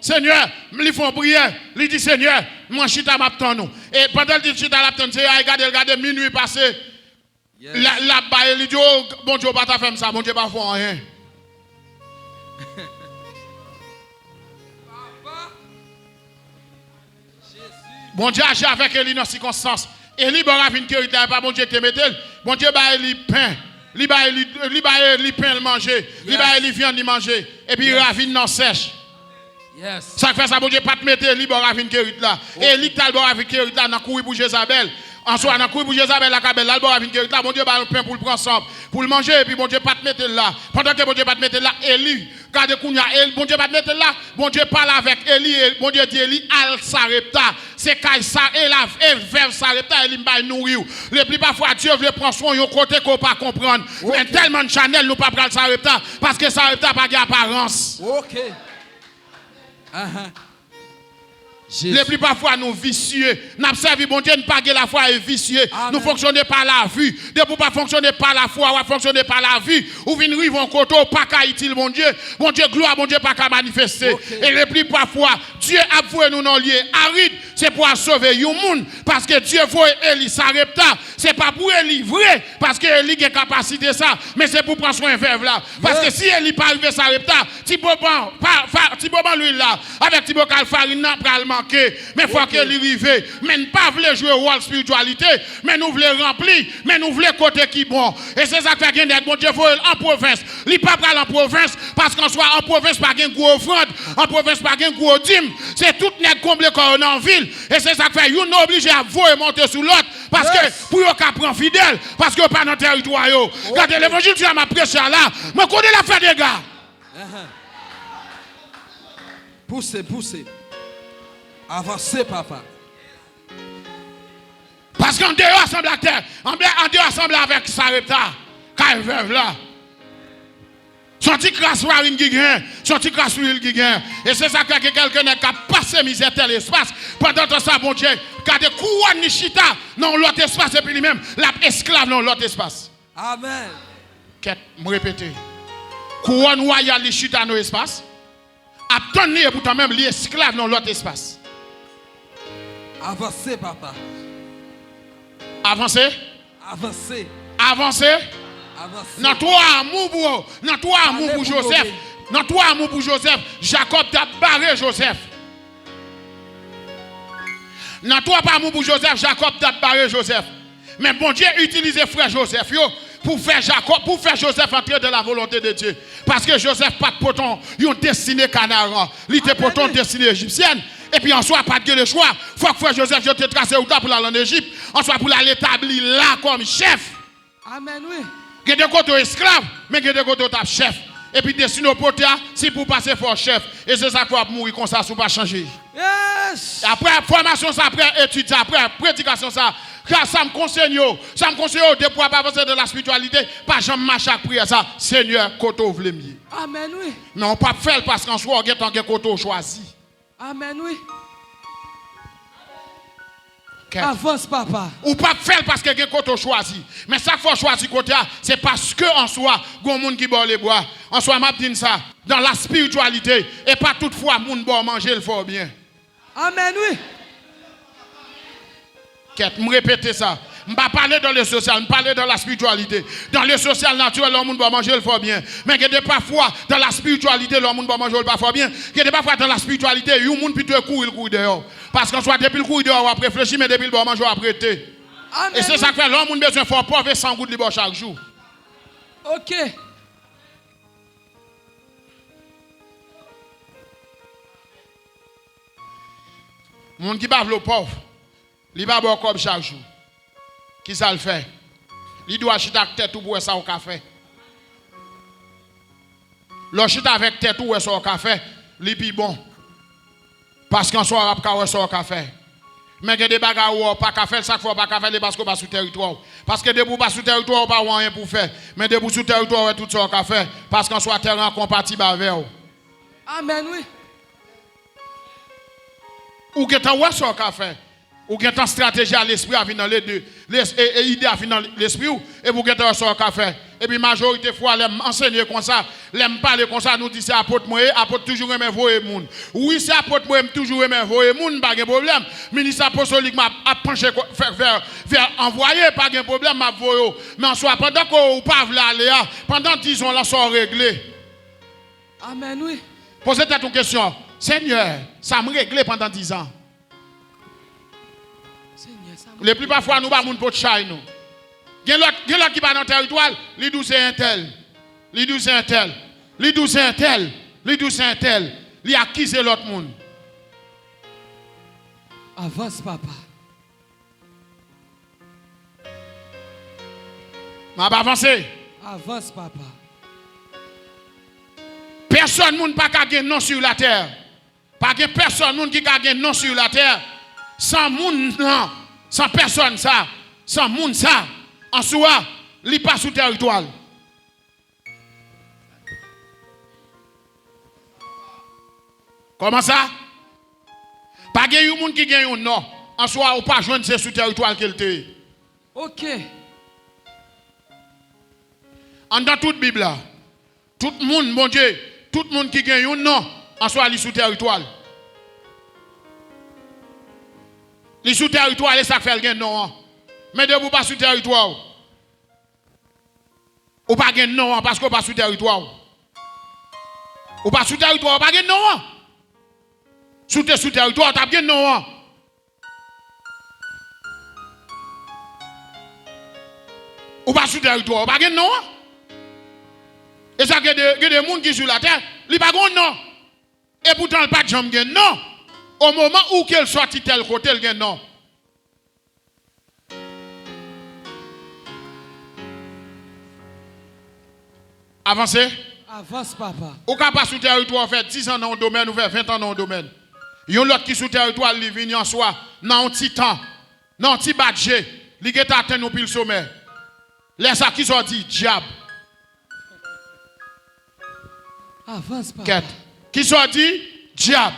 Seigneur, ils font prière. Ils disent, Seigneur, moi, chita m'attend nous. Et pendant que chita m'attend, c'est regarder minuit passé. Yes. Là-bas, il dit, oh, bon Dieu, pas faire ça. Bon Dieu, pas faire rien. Bon Dieu agit avec Élie dans les circonstances. Élie, bon, ravine que il pas bon Dieu te mette. Bon Dieu, bah, Élie pain. Li ba pain le manger, li ba li viande li manger et puis ravine non sèche. Yes. Ça fait ça bon Dieu pas te mettre li bon ravine kérit là. Et li tal bon ravine kérit là dans courir pour Jézabel. En soi dans courir pour Jézabel la cabelle là bon ravine kérit là bon Dieu ba le pain pour le prendre ensemble, pour le manger et puis bon Dieu pas te mettre là. Pendant que bon Dieu pas te mettre là, Élie garde kounya, bon Dieu pas te mettre là, bon Dieu parle avec Élie, bon Dieu dit Élie al sarepta. C'est Kaïsa et la verbe Sarepta et l'imba nourrir. Les plus parfois Dieu veut prendre soin yon côté qu'on pas comprendre. Okay. Mais tellement de Chanel nous pas prendre Sarepta parce que Sarepta pas d'apparence. OK. Les plus parfois nous vicieux. Nous observons bon Dieu ne pas la foi est vicieux. Nous fonctionnons par la vue. De pour pas fonctionner par la foi, ou fonctionner par la vue. Ou venir rive en côté pas qu'à utile mon Dieu. Bon Dieu gloire bon Dieu pas qu'à manifester. Okay. Et les plus parfois Dieu a voué nous dans lieu aride, c'est pour sauver yon monde parce que Dieu voit Élie Sarepta, c'est pas pour Élie vrai parce que Élie a capacité ça, mais c'est pour prendre soin veuve là. Parce que si Élie pas arrivé Sarepta, Tiboban lui là avec Tibocal farine n'a pas le manquer, mais faut que Élie rive, mais ne pas vouloir jouer rôle spiritualité, mais nous voulons remplir, mais nous voulons côté qui bon. Et c'est ça que fait gagner bon Dieu voit en province. Il pas en province parce qu'en soit en province pas gain gros offrande, en province pas gain gros dîme. c'est tout net comblé qu'on en ville. Et c'est ça que fait, vous obligé à vous et monter sur l'autre. Parce que pour vous prendre fidèle, parce que pas dans le territoire. Regardez l'évangile, tu as ma prêché là. Mais connais la fait des gars. Poussez. Avancez, papa. Parce qu'en dehors ensemble à terre, en dehors ensemble avec Sarepta, quand veuve là. Son petit crasse warine qui gagne, son petit crasse l'huile qui gagne. Et c'est ça que quelqu'un qui a passé misère tel espace. Pendant tout ça, bon Dieu, quand des couronnes Nishita dans l'autre espace et puis lui-même, l'esclave dans l'autre espace. Amen. Qu'est-ce que je répète? Couronne royale Nishita dans l'espace. Attendez et pourtant même l'esclave dans l'autre espace. Avancez, papa. Avancez. Avancez. Avancez. Avancez. Dans toi amour pour Joseph. Dans toi amour pour Joseph, Jacob t'a barré Joseph. Dans toi pas amour pour Joseph, Jacob t'a barré Joseph. Mais bon Dieu utilise frère Joseph pour faire Joseph entrer dans la volonté de Dieu. Parce que Joseph pas de poton, il a destiné canaran, il était poton destiné égyptienne. Et puis en soi, pas de le choix. Il faut que frère Joseph je te tracé pour aller en Égypte. En soi pour l'établir là comme chef. Amen, oui. Il y a des côtés esclaves, mais il y a des côtés chef. Et puis destiné au poté, si pour passer fort chef. Et c'est ça qu'il va mourir comme ça, si pas changer. Yes. Après formation, ça, après étude, ça, après prédication, ça me conseille, de pouvoir pas passer de la spiritualité, pas jamais marcher à prière ça. Seigneur, koto vle mieux. Amen, oui. Mais on pas faire parce qu'en soi, on a tant que koto choisi. Amen, oui. Okay. Avance, papa. Ou pas faire parce que quelqu'un koto choisi. Mais ça faut choisir côté, c'est parce que en soi, gon moun qui boit les bois. En soi, m'a dit ça, dans la spiritualité, et pas toutefois moun boit manger le fort bien. Amen, oui. Je me répéter ça. Je ne vais pas parler dans le social, je parler dans la spiritualité. Dans le social naturel, le monde va manger le fort bien. Mais il y a parfois, dans la spiritualité, le monde va manger le fort bien. Il y a parfois, dans la spiritualité, il y a des gens qui courir le coup dehors. Parce qu'en soit, depuis le coup dehors, on va réfléchir, mais depuis le bon manger, on va prêter. Et c'est ça que fait, l'homme a besoin de faire pauvre et sans goût de libre chaque jour. Ok. Les gens qui bavent le pauvre, ils bavent le corps chaque jour. Qui ça le fait? Il doit acheter avec tête ou boire ça au café. L'achète avec tête ou boire ça au café, il est bon. Parce qu'en soir, on va boire ça au café. Mais il y a des bagages où on ne peut pas faire, ça faut pas faire parce qu'on va sous territoire. Parce que debout pas sous territoire, on n'a pas rien pour faire. Mais debout sous territoire, on va tout ça au café. Parce qu'en soit terrain compatible avec vous. Amen, oui. Ou que tu as ça au café. Ou que tu as stratégie à l'esprit à venir dans les deux. Et idée à venir dans l'esprit. Et vous que tu as ça au café. Et puis, majorité fois, les enseigner comme ça, les parler comme ça, nous disent c'est apôtre moi, apôtre toujours aimer voyer moun. Oui, c'est apôtre moi, toujours aimer voyer moun, pas de problème. Ministre apostolique m'a penché vers envoyer, pas de problème, m'a voyer. Mais en soit, pendant qu'on pas aller, pendant 10 ans, là, sont réglés. Amen, oui. Posez-toi une question. Seigneur, ça me réglé pendant 10 ans. Seigneur, ça Les plus parfois, nous ne pouvons pas de chai, nous. Il y a l'autre qui va dans le territoire, les douze c'est un tel. Les douze c'est un tel. Les douze c'est un tel. Les douze c'est un tel. Il a qui c'est l'autre monde. avance, papa. Ma pas avancer. Avance, papa. Personne ne peut pas gagner non sur la terre. Pas que personne qui gagne non sur la terre. Sans monde non. Sans personne ça. Sans monde ça. En soi, il passe sous territoire. Comment ça? Pas que yon moun qui gagne un non. En soi, ou pas joindre ce sous territoire qu'il te. Ok. En dans toute Bible là, tout le monde, mon Dieu, tout le monde qui gagne un non, en soi, il sous territoire. Il sous territoire, et ça fait le gain non. Mais de vous pas sous territoire. Ou pas gain non parce qu'on pas sous territoire. Ou pas sous territoire, ou pas gain non. Sous territoire, tu as gain non. Ou pas sous territoire, ou pas gain non. Et ça, il y a des gens qui sont sur la terre, ils ne pas gain non. Et pourtant, il n'y a pas de jambe gain non. Au moment où qu'elle sortit tel côté, elle gagne non. Avancez. Avance, papa. Ou ka pas sous territoire fait 10 ans dans un domaine ou fait 20 ans dans un domaine. Yon l'autre qui sous territoire li vini en soi dans un petit temps, dans un petit badge, li get atteint au pile sommet. Les ça qui sont dit diable. Avance, papa. Quête. Qui sont dit diable.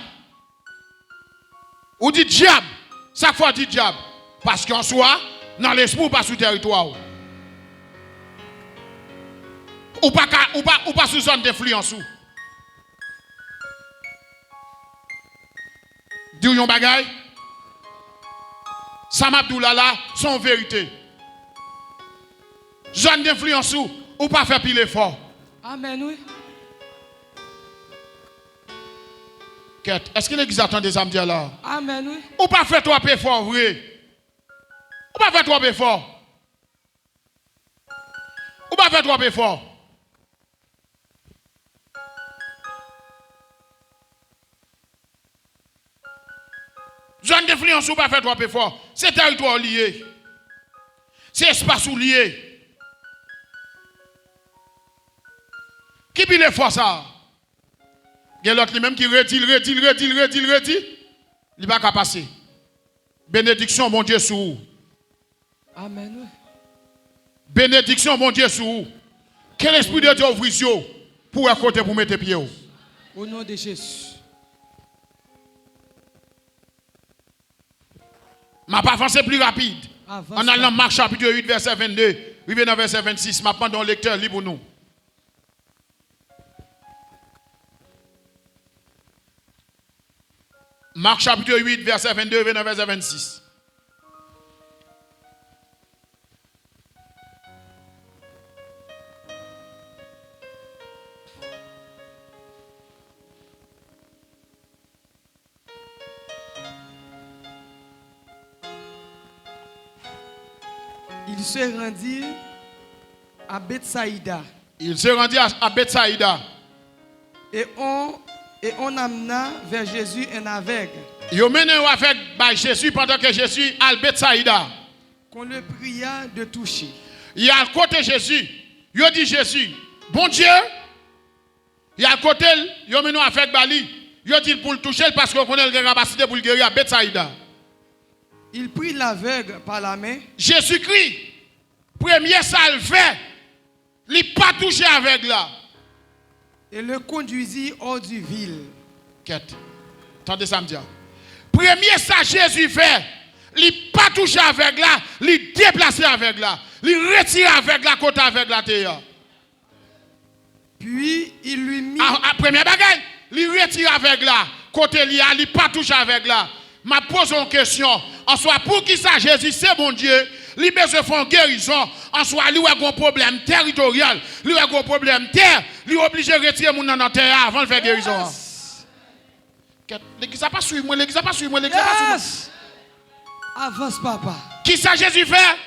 Ou dit diable. Ça faut dire diable parce qu'en soi dans l'esprit pas sous territoire. Ou pas sous zone d'influence. Dis yon bagay. Sam Abdoula là, son vérité. Zone d'influence ou pas faire pile effort. Amen, oui. Est-ce que l'église attend des âmes là? Amen, oui. Ou pas faire trop effort, vrai? Ou pas faire trop effort? Ou pas faire trop effort? Zone d'influence ou pas faire trop effort? C'est territoire lié. C'est espace lié. Qui peut le faire ça? Il y a l'autre même qui redit. Il va pas passer. Bénédiction, mon Dieu, sur vous. Amen, oui. Bénédiction, mon Dieu, sur vous. Quel esprit de Dieu ouvre pour côté pour mettre pied? Au nom de Jésus. Ma pas avancé plus rapide. Avance, En allant Marc chapitre 8, verset 22. Arrivé dans verset 26. Ma prend dans le lecteur libre nous. Marc chapitre 8, verset 22, verset 26. Il se rendit à Bethsaïda. Il se rendit à Bethsaïda. Et on amena vers Jésus un aveugle. Il a mené avec Jésus pendant que Jésus à Bethsaïda. Qu'on le pria de toucher. Il y a à côté Jésus. Il a dit Jésus, bon Dieu. Il y a à côté, il a mené avec Bali. Il a dit pour le toucher parce qu'on connaît la capacité pour le guérir à Bethsaïda. Il prit l'aveugle par la main. Jésus-Christ, premier salvé, il n'a pas touché avec là. Et le conduisit hors du ville. Quête. Attendez ça me dire. Premier ça Jésus fait, il n'a pas touché avec là, il déplacé avec là, il retiré avec la côté avec la terre. Puis il lui mit. Premier bagage, il retire avec là, côté il n'a pas touché avec là. Ma pose une question. En soit, pour qui ça, Jésus, c'est bon Dieu, il besoin de faire une guérison. En soit, il a un problème territorial, il a un problème terre, il est obligé de retirer mon dans la terre avant de faire guérison. L'église n'a pas suivi moi, l'église n'a pas suivi moi, l'église n'a pas suivi moi. Avance, papa. Qui ça, Jésus fait?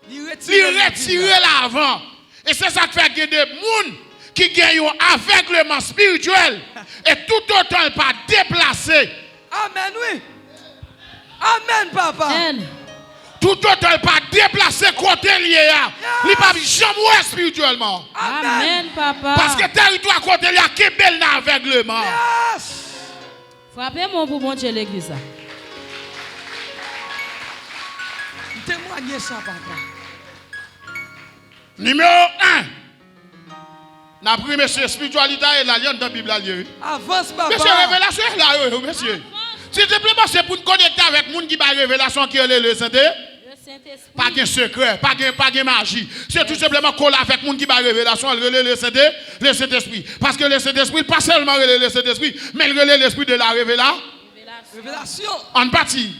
Il retire l'avant. Et c'est ça qui fait que des gens qui gagnent aveuglement spirituel et tout autant pas déplacé. Amen, oui. Amen, papa. Amen. Tout autant pas déplacé côté lié. Il ne pas jamais spirituellement. Amen, papa. Parce que territoire côté lié qui est belle dans l'aveuglement. Yes. Frappez mon pour monter l'église. Témoignez ça, papa. Numéro 1. N'a pris monsieur spiritualité et la lien dans la Bible. Avance, papa. Monsieur révélation est là, monsieur. S'il te plaît, c'est pour nous connecter avec les gens qui ont une révélation qui est le Saint-Esprit. Pas de secret, pas de magie. C'est tout simplement coller avec les gens qui ont une révélation, le Saint-Esprit. Parce que le Saint-Esprit, pas seulement le Saint-Esprit, mais il relève l'esprit de la Révélation. En partie.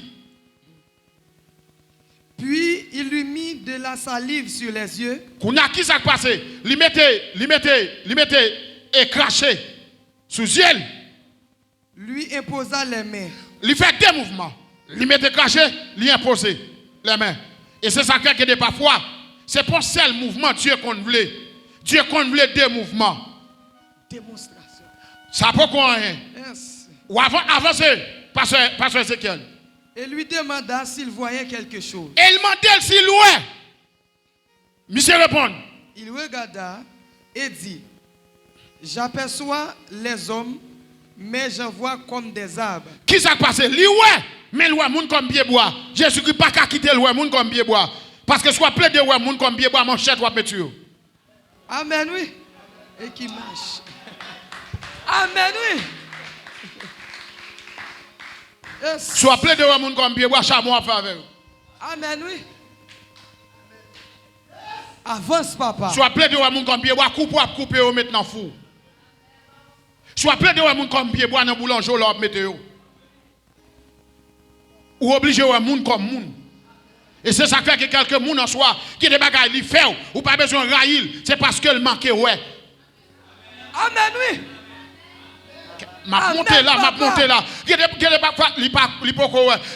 Puis il lui mit de la salive sur les yeux. Qu'on a qui s'est passé? Il mettait et craché sous yeux. Lui imposa les mains. Il fait des mouvements. Il mettait craché, il imposait les mains. Et c'est ça qui fait que parfois, c'est pour seul mouvement Dieu qu'on voulait. Dieu qu'on voulait des mouvements. Démonstration. Ça peut quoi rien. Yes. Ou avancer. Pasteur Ézéchiel. Et lui demanda s'il voyait quelque chose. Et il demandait s'il ouais. Monsieur répond. Il regarda et dit, j'aperçois les hommes, mais j'en vois comme des arbres. Qui s'est passé? Lui ouais, mais le monde comme pied bois. Jésus-Christ pas qu'à quitter le monde comme pied bois. Parce que soit plein de ouais monde comme pied bois, mon chèque va mettre sur. Amen, oui. Et qui marche. Amen, oui. Yes. Soit plein de ouais monde comme pied bois, chameau à faire avec. Amen, oui. Avance, papa. Soit plein de ouais monde comme pied bois, couper au maintenant fou. Soit plein de ouais monde comme pied bois dans boulanger là mettre yo. Ou obligé ouais monde comme monde. Et c'est ça qui fait que quelques monde en soi qui des bagages li fait ou pas besoin de raïl, c'est parce que le manque ouais. Amen, oui. M'a monté là.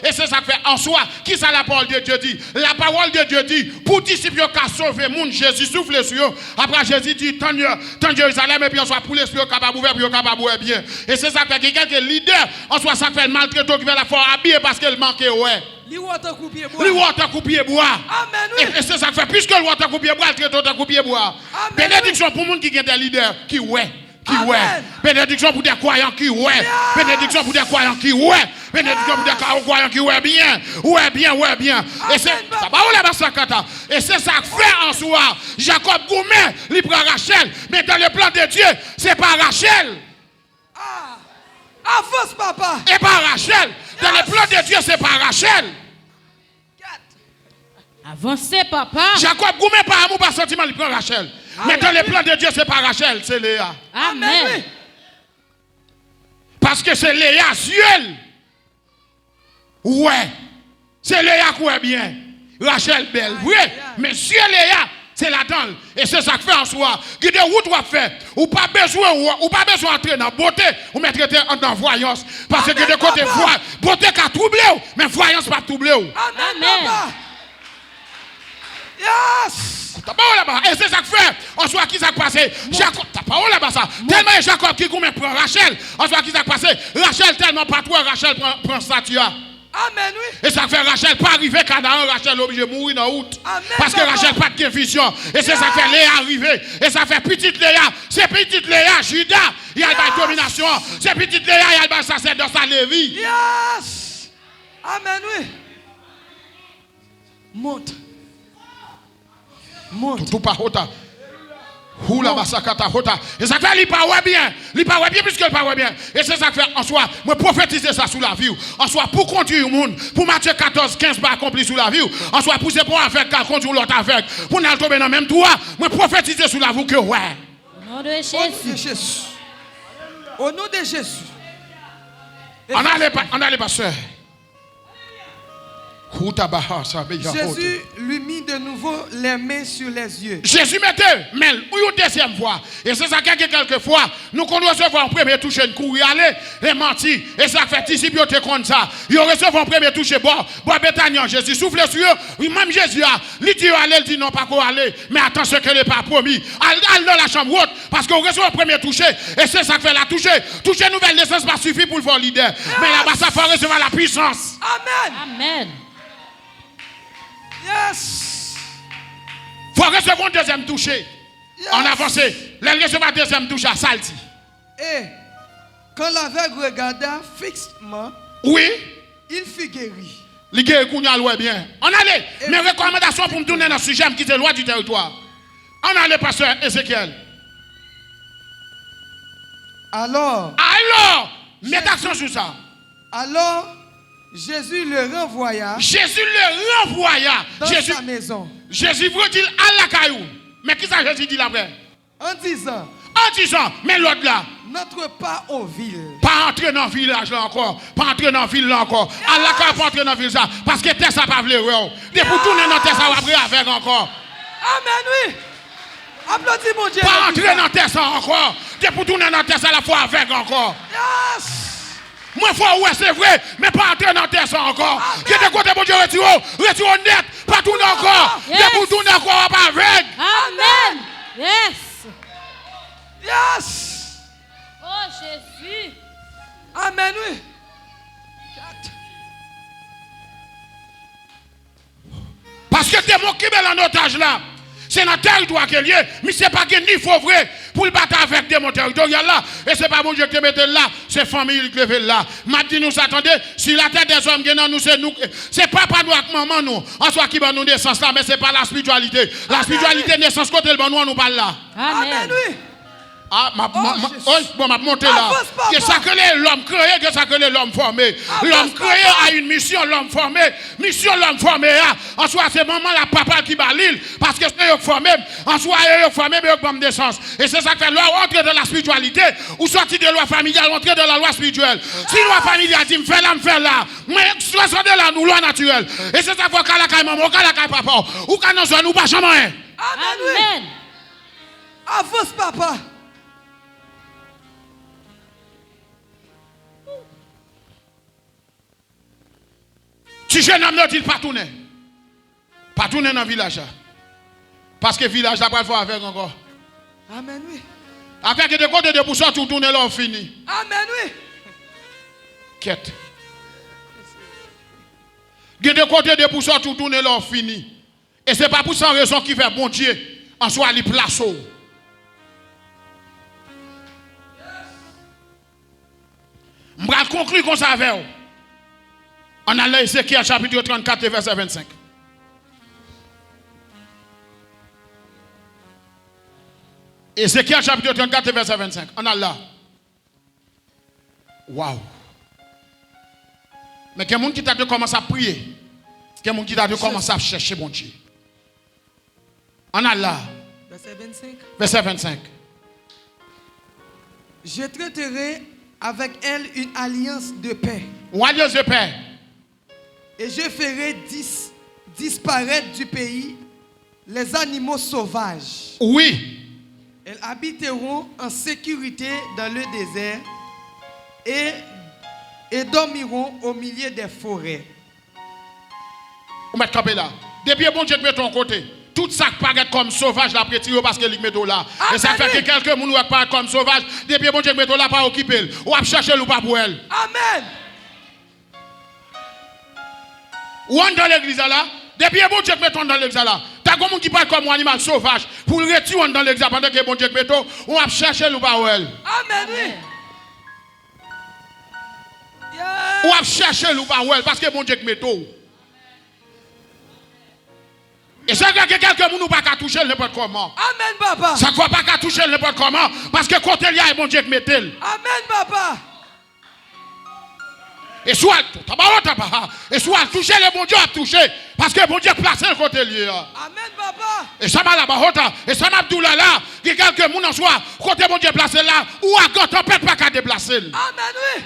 Et c'est ça que fait en soi. Qui ça la parole de Dieu dit? La parole de Dieu dit, pour disciples qui sauver le monde, Jésus souffle sur eux. Après Jésus dit, tant Jérusalem, et puis en soit pour l'esprit capable ouvert, puis capable ouvert bien. Et c'est ça que fait quelqu'un leader, en soi ça fait le maltraité qui va la faire habiller parce qu'elle manque ouais. Lui water coupier bois. Lui water coupier bois. Amen, oui. Et c'est ça que fait, puisque le water coupier bois, le traité coupier bois. Bénédiction pour le monde qui est des leaders, qui ouais. Qui ouais. Bénédiction pour des croyants qui ouais. Yes. Bénédiction pour des croyants qui ouais. Bénédiction pour des croyants qui ouais bien. Ouais bien, ouais bien. Et c'est ça. Et c'est ça que fait en soi. Jacob Goumet, il prend Rachel. Mais dans le plan de Dieu, c'est pas Rachel. Ah. Avance, papa. Et pas Rachel. Dans le plan de Dieu, c'est pas Rachel. Avancez, papa. Jacob Goumet, par amour, par sentiment, il prend Rachel. Mais dans le plan de Dieu, c'est pas Rachel, c'est Léa. Amen. Parce que c'est Léa, Ciel. Ouais. C'est Léa qui est bien. Rachel belle. Oui. Mais Ciel Léa, c'est la dame. Et c'est ça que fait en soi. Qui de route ou fait. Ou pas besoin d'entrer dans la beauté. Ou mettre dans voyance. Parce que de côté beauté qui a troublé. Mais voyance pas troublé. Amen. Yes. Et c'est ça que fait. En soit qui s'est passé. Jacob, t'as pas là-bas ça. Tellement Jacob qui prend Rachel. En soit qui s'est passé. Rachel tellement pas toi. Rachel prend Satia. Amen, oui. Et ça fait Rachel pas arriver Canaan. Rachel obligé de mourir dans la route. Parce que Rachel pas de vision. Et c'est ça fait Léa arriver. Et ça fait petite Léa. C'est petite Léa, Judas. Il y a la domination. C'est petite Léa, il y a le sacerdoce à Lévi. Yes. Amen, oui. Monte. Tout pas hota. Oula basakata hota. Et ça fait il pas bien. Il pas bien puisque il pas bien. Et c'est ça que fait en soi, moi prophétiser ça sous la vie. En soi pour conduire le monde, pour Matthieu 14 15 pas accompli sous la vie. En soi pour c'est pour avec conduire l'autre avec. Pour n'aller tomber dans même toi, moi prophétiser sous la vie que ouais. Au nom de Jésus. Au nom de Jésus. On allait pasteur. Jésus lui mit de nouveau les mains sur les yeux. Jésus mettait, mais une deuxième fois. Et c'est ça que quelques fois, nous qu'on recevoir un premier toucher, une courir, aller, et mentir. Et ça fait ici, bien comme ça. Ils recevons un premier toucher, bon, Béthanie, Jésus souffle sur eux. Même Jésus a, il dit aller, il dit non, pas quoi aller. Mais attention que n'est pas promis. Allez dans la chambre haute, parce qu'on reçoit un premier toucher. Et c'est ça que fait la toucher. Toucher nouvelle naissance, pas suffit pour le voir leader. Mais là-bas, ça faut recevoir la puissance. Amen. Amen. Yes. Faut recevoir un deuxième toucher. Yes. En avancé. Les recevoir un deuxième toucher à Salti. Et quand l'aveugle regarda fixement, oui, il fut guéri. Il guérit bien. On allait. Mes recommandations pour me tourner dans ce sujet, me quitter loin du territoire. On allait, pasteur Ézéchiel. Alors, mettez action sur ça. Alors, Jésus le renvoya. Dans sa maison. Jésus veut dire à la caillou. Mais qui ça Jésus dit après? En disant, mais l'autre là. N'entre pas aux villes. Pas entrer dans le village là encore. Pas entrer dans la ville là encore. À la caillou, pas entrer dans la ville ça. Parce que terre ça pas vle. Dès pour tourner dans terre ça va après avec encore. Amen, oui. Applaudis mon Dieu. Pas entrer dans terre ça encore. Dès pour tourner dans terre ça la fois avec encore. Yes. Moi, ouais, c'est vrai, mais pas entrer dans terre ça encore. Qui est de côté pour Dieu, retire net, pas tourner encore. Yes. Pour tourner encore, pas avec. Amen. Yes. Yes. Oh, Jésus. Amen, oui. en otage là. C'est dans le territoire qu'il y a, mais ce n'est pas qu'il faut vrai pour le battre avec des mots territoriaux là. Et ce n'est pas mon Dieu qui te mette là, c'est famille qui lève là. M'a dit nous attendez, si la tête des hommes qui nous, c'est papa nous avec maman nous, en soit qui va nous naissance là, mais ce n'est pas la spiritualité. La spiritualité naissance côté le bon nous parle là. Amen. Oui. Ah, m'a monté là. Que ça que l'homme créé, que ça que l'homme formé. L'homme créé a une mission, l'homme formé. Mission, l'homme formé. En soi, c'est maman, la papa qui bat l'île. Parce que c'est formé. En soi, il formé, mais il a naissance. Et c'est ça que fait loi entrer dans la spiritualité. Ou sortir de la loi familiale, entrer dans la loi spirituelle. Si la loi familiale dit, me fait là. Mais sortir de la loi naturelle. Et c'est ça qu'il faut qu'à la caille maman, qu'à la caille papa. Ou qu'à nous nous pas jamais. Amen. Avance, papa. Si jeune homme ne dit pas tourner. Pas tourner dans le village. Parce que le village n'a pas le faire avec encore. Amen, oui. Après que de côté de poussons, tout tourner là, on finit. Amen, oui. Quête. De côté de poussons, tout tourner là, on finit. Et ce n'est pas pour ça raison qui fait bon Dieu. En soi, il place. Je vais conclure comme ça avec vous. On a là Ézéchiel chapitre 34 verset 25. Ézéchiel chapitre 34 verset 25. On a là. Waouh. Mais il y a des gens qui t'a commencé à prier. Il y a des gens qui t'a commencé à chercher bon Dieu. On a là. Verset 25. Verset 25. Je traiterai avec elle une alliance de paix. Une alliance de paix. Et je ferai disparaître du pays les animaux sauvages. Oui. Elles habiteront en sécurité dans le désert et dormiront au milieu des forêts. Vous mettez campé là. Depuis bon Dieu met ton côté. Tout ça qui paraît comme sauvage là après tirer parce que il met là. Et ça fait que quelques moun qui paraît comme sauvage, depuis bon Dieu met là pas occuper. Ou à chercher ou pas pour elle. Amen. Ou dans l'église là, depuis bon Dieu met dans l'église là. T'as comme moun qui parle comme un animal sauvage pour le retirer dans l'église pendant que bon Dieu met ou à chercher ou pas pour elle. Amen, oui. Ou à chercher ou pas pour elle parce que bon Dieu met et ça fait que quelqu'un ne peut pas toucher n'importe comment. Amen, papa. Ça ne faut pas toucher n'importe comment. Parce que quand il y a, bon Dieu qui met elle. Amen, papa. Et soit, et soit toucher le bon Dieu à toucher. Parce que bon Dieu place le côté lié. Amen, papa. Et ça m'a là-bas, et ça m'a tout là, que quelqu'un en soit, côté bon Dieu placé là, ou à quand tempête pas qu'à déplacer. Amen, oui.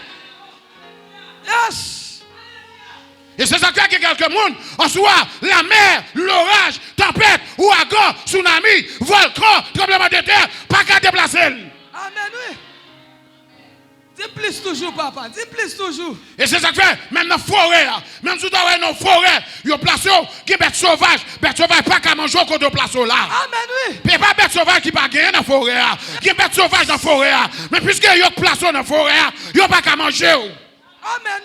Yes. Et c'est ça que quelqu'un en soit la mer, l'orage, tempête, ouragan, tsunami, volcan, tremblement de terre, pas qu'à déplacer. Amen, oui. Dis plus toujours, papa. Dis plus toujours. Et c'est ça que fait, même dans la forêt, même si vous avez dans la forêt, il y a place qui est bête sauvage pas qu'à manger au côté de place là. Amen, oui. Mais pas bête sauvage qui pas gagner dans la forêt, qui est bête sauvage dans la forêt. Mais puisque il y a place dans la forêt, il n'y a pas qu'à manger. Amen.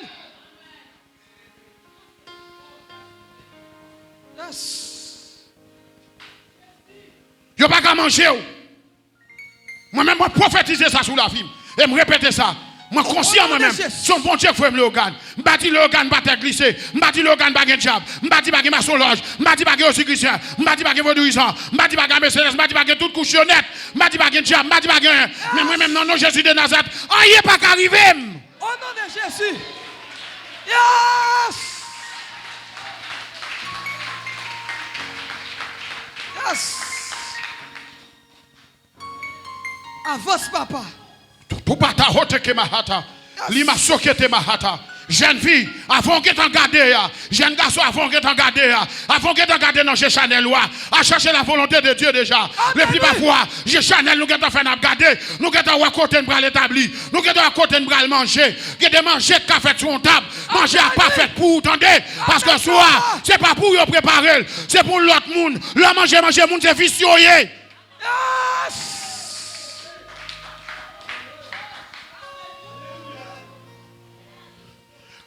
Il n'y a pas qu'à manger. Moi-même, je prophétiser ça sur la vie. Et me répéter ça. Moi, conscient moi-même. Son bon Dieu fait l'organe. Je bâtis l'organe, pas glisser. Je bâtis l'organe, pas de diable. Je bâtis pas de maçonloge. Je bâtis pas de aussi chrétien. Je bâtis pas de vaudouisant. Je bâtis pas de Mercedes. Je bâtis pas de toute couchonnette. Je bâtis pas de diable. Je bâtis pas de. Mais moi-même, non, Jésus de Nazareth. Il n'est pas qu'arrivé. Au nom de Jésus. Yes. Yes. Avance, papa. Tout bata hote ke mahata. Lima sokete mahata. Jeune fille, avant que t'en gardes, jeune garçon, avant que t'en gardes, avant que t'en gardes dans chez Chanel, à chercher la volonté de Dieu déjà. Le plus parfois, chez Chanel, nous avons fait garder, nous avons à côté de bras l'établi, nous avons à côté de bras le manger, nous avons manger de café sur une table, manger à pas fait pour, entendez? Parce que soir, c'est pas pour vous préparer, c'est pour l'autre monde. Le manger, monde, c'est vicieux. Yes.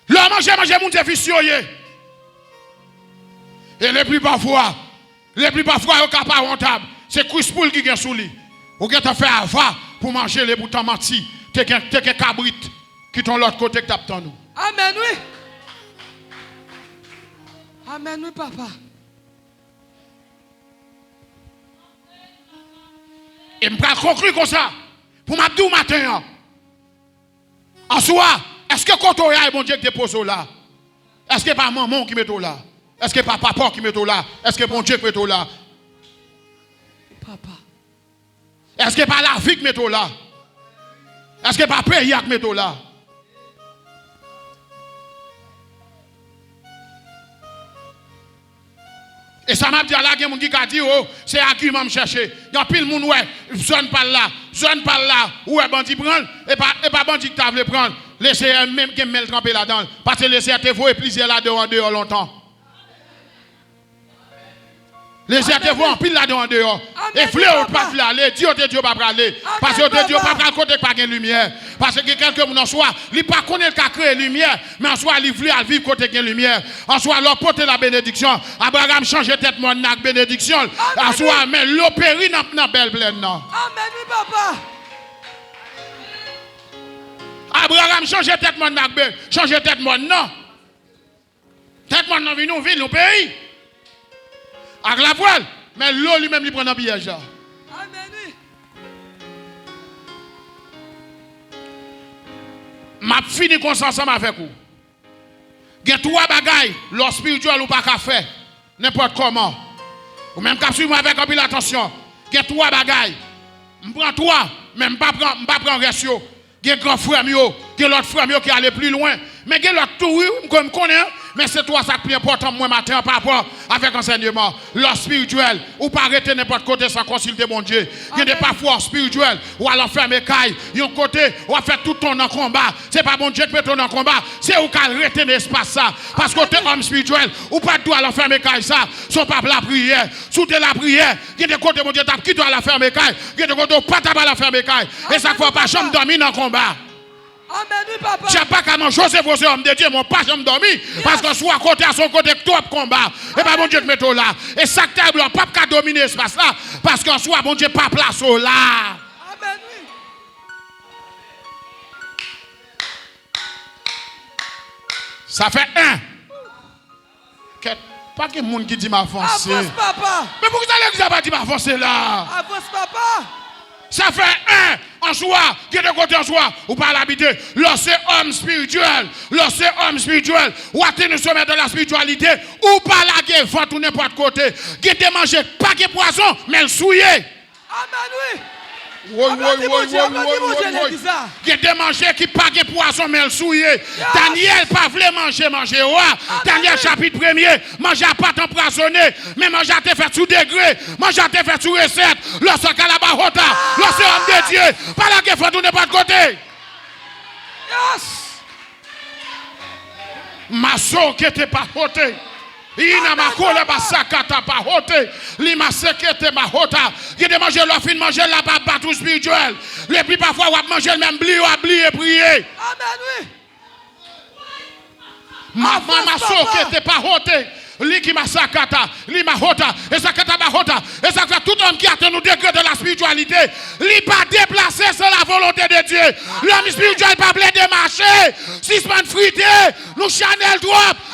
Le manger, moun c'est vicieux. Et les plus parfois, Les plus parfois, ils sont pas rentables. C'est Chris Poul qui est sous lui. Ou qui t'a fait avoir pour manger les boutons menti. T'es qu'un cabrit qui t'ont l'autre côté que t'attends nous. Amen, oui. Amen, oui, papa. Et je vais conclure comme ça. Pour m'abdou matin. En soi, est-ce que quand on est bon Dieu qui dépose là? Est-ce que pas maman qui met là? Est-ce que pas papa qui met là? Est-ce que bon Dieu qui met là? Papa. Est-ce que pas la vie qui met là? Est-ce que pas pays qui met là? Et ça m'a dit là, il y a des gens qui disent, oh, c'est argument me chercher. Il y a pile de monde, ouais, zone par là, ouais, bandit prendre, et pas bandit qui t'a voulu prendre. Laissez même qui me tremper là-dedans. Parce que laissez te voir et plaisir là-dedans longtemps. Laissez te voir en pile là-dedans dehors. Et fleur pas aller, Dieu te Dieu pas aller. Parce que Dieu pas aller côté pas de lumière. Parce que quelqu'un qui en soi, il pas connaît qu'à créer lumière, mais en soi il veut vivre côté de lumière. En soi leur porter la bénédiction. Abraham change tête mon nak bénédiction. En soi mais l'opérer dans belle pleine non. Amen, oui, papa. Abraham change tête mon nak change tête mon non. Tête mon non nous ville nous pays. Avec la voile, mais l'eau lui-même il prend un piège. Amen, oui. M'a fini comme ça ensemble avec vous. Il y a trois bagailles, l'or spirituel ou pas qu'à faire, n'importe comment. Ou même qu'à suivre avec un peu l'attention. Il y a trois bagailles. Je prends trois, mais je ne pas prendre ratio. Il y a un grand frère, il y a l'autre frère qui allait plus loin. Mais il y a l'autre tout, oui, comme je connais. Mais c'est toi ça qui est important moi matin par rapport avec enseignement. L'or spirituel, ou pas arrêter n'importe côté sans consulter mon Dieu. Il y a des parfois spirituels, ou alors faire mes cailles. Il y a un côté, ou à faire tout ton en combat. C'est pas mon Dieu qui met ton en combat. C'est où qu'à arrêter l'espace ça. Parce que tu es homme spirituel, ou pas toi alors faire mes cailles ça. Son pas la prière. Sous la prière, il y a des côtés mon Dieu qui doit la faire mes cailles. Il y a des côtés pas ta la faire mes cailles. Et ça ne faut pas jamais dormir dans le combat. Amen, oui, papa. Je n'ai pas qu'à manger, Joseph, vos hommes de Dieu, mon pas jamais dormi. Parce que soit côté à son côté, toi combat. Et pas mon Dieu qui met là. Et ça que tu n'as pas dominer l'espace là. Parce qu'en soit, mon Dieu, pas place là. Amen, oui. Ça fait un. Pas que monde qui dit m'avancer. Avance, papa. Mais pourquoi ça ne pas dit m'avancer là? Avance, papa. Ça fait un en soi, qui est de côté en soi, ou pas l'habiter. Lorsque homme spirituel, ou à tenir sommet de la spiritualité, ou pas la guerre, faut tout n'importe côté. Qui te manger pas de poison, mais le souiller. Amen, oui. Qui te manger qui pas de poison, mais le souiller. Daniel pas voulu manger. Daniel chapitre 1er, manger à pas empoisonné, mais manger à te faire sous degré, manger à te faire sous recette. Lorsque Kalabahota, lorsque homme de Dieu, pas la guerre, faut tout n'importe côté. Yes. Ma soeur qui était pas hoté. Ina makola basakata pa hote li masekete ma hota qui de manger la fin manger la pas tout spirituel les plus parfois on manger même bli ou bli et prier. Amen, oui. Ma soeur qui était pas hote li qui masakata li ma hota et sakata ba hota et ça fait tout homme qui atteint nous degré de la spiritualité li pas déplacer sans la volonté de Dieu. L'homme spirituel pas blé de marcher suspend frité nous Chanel trop.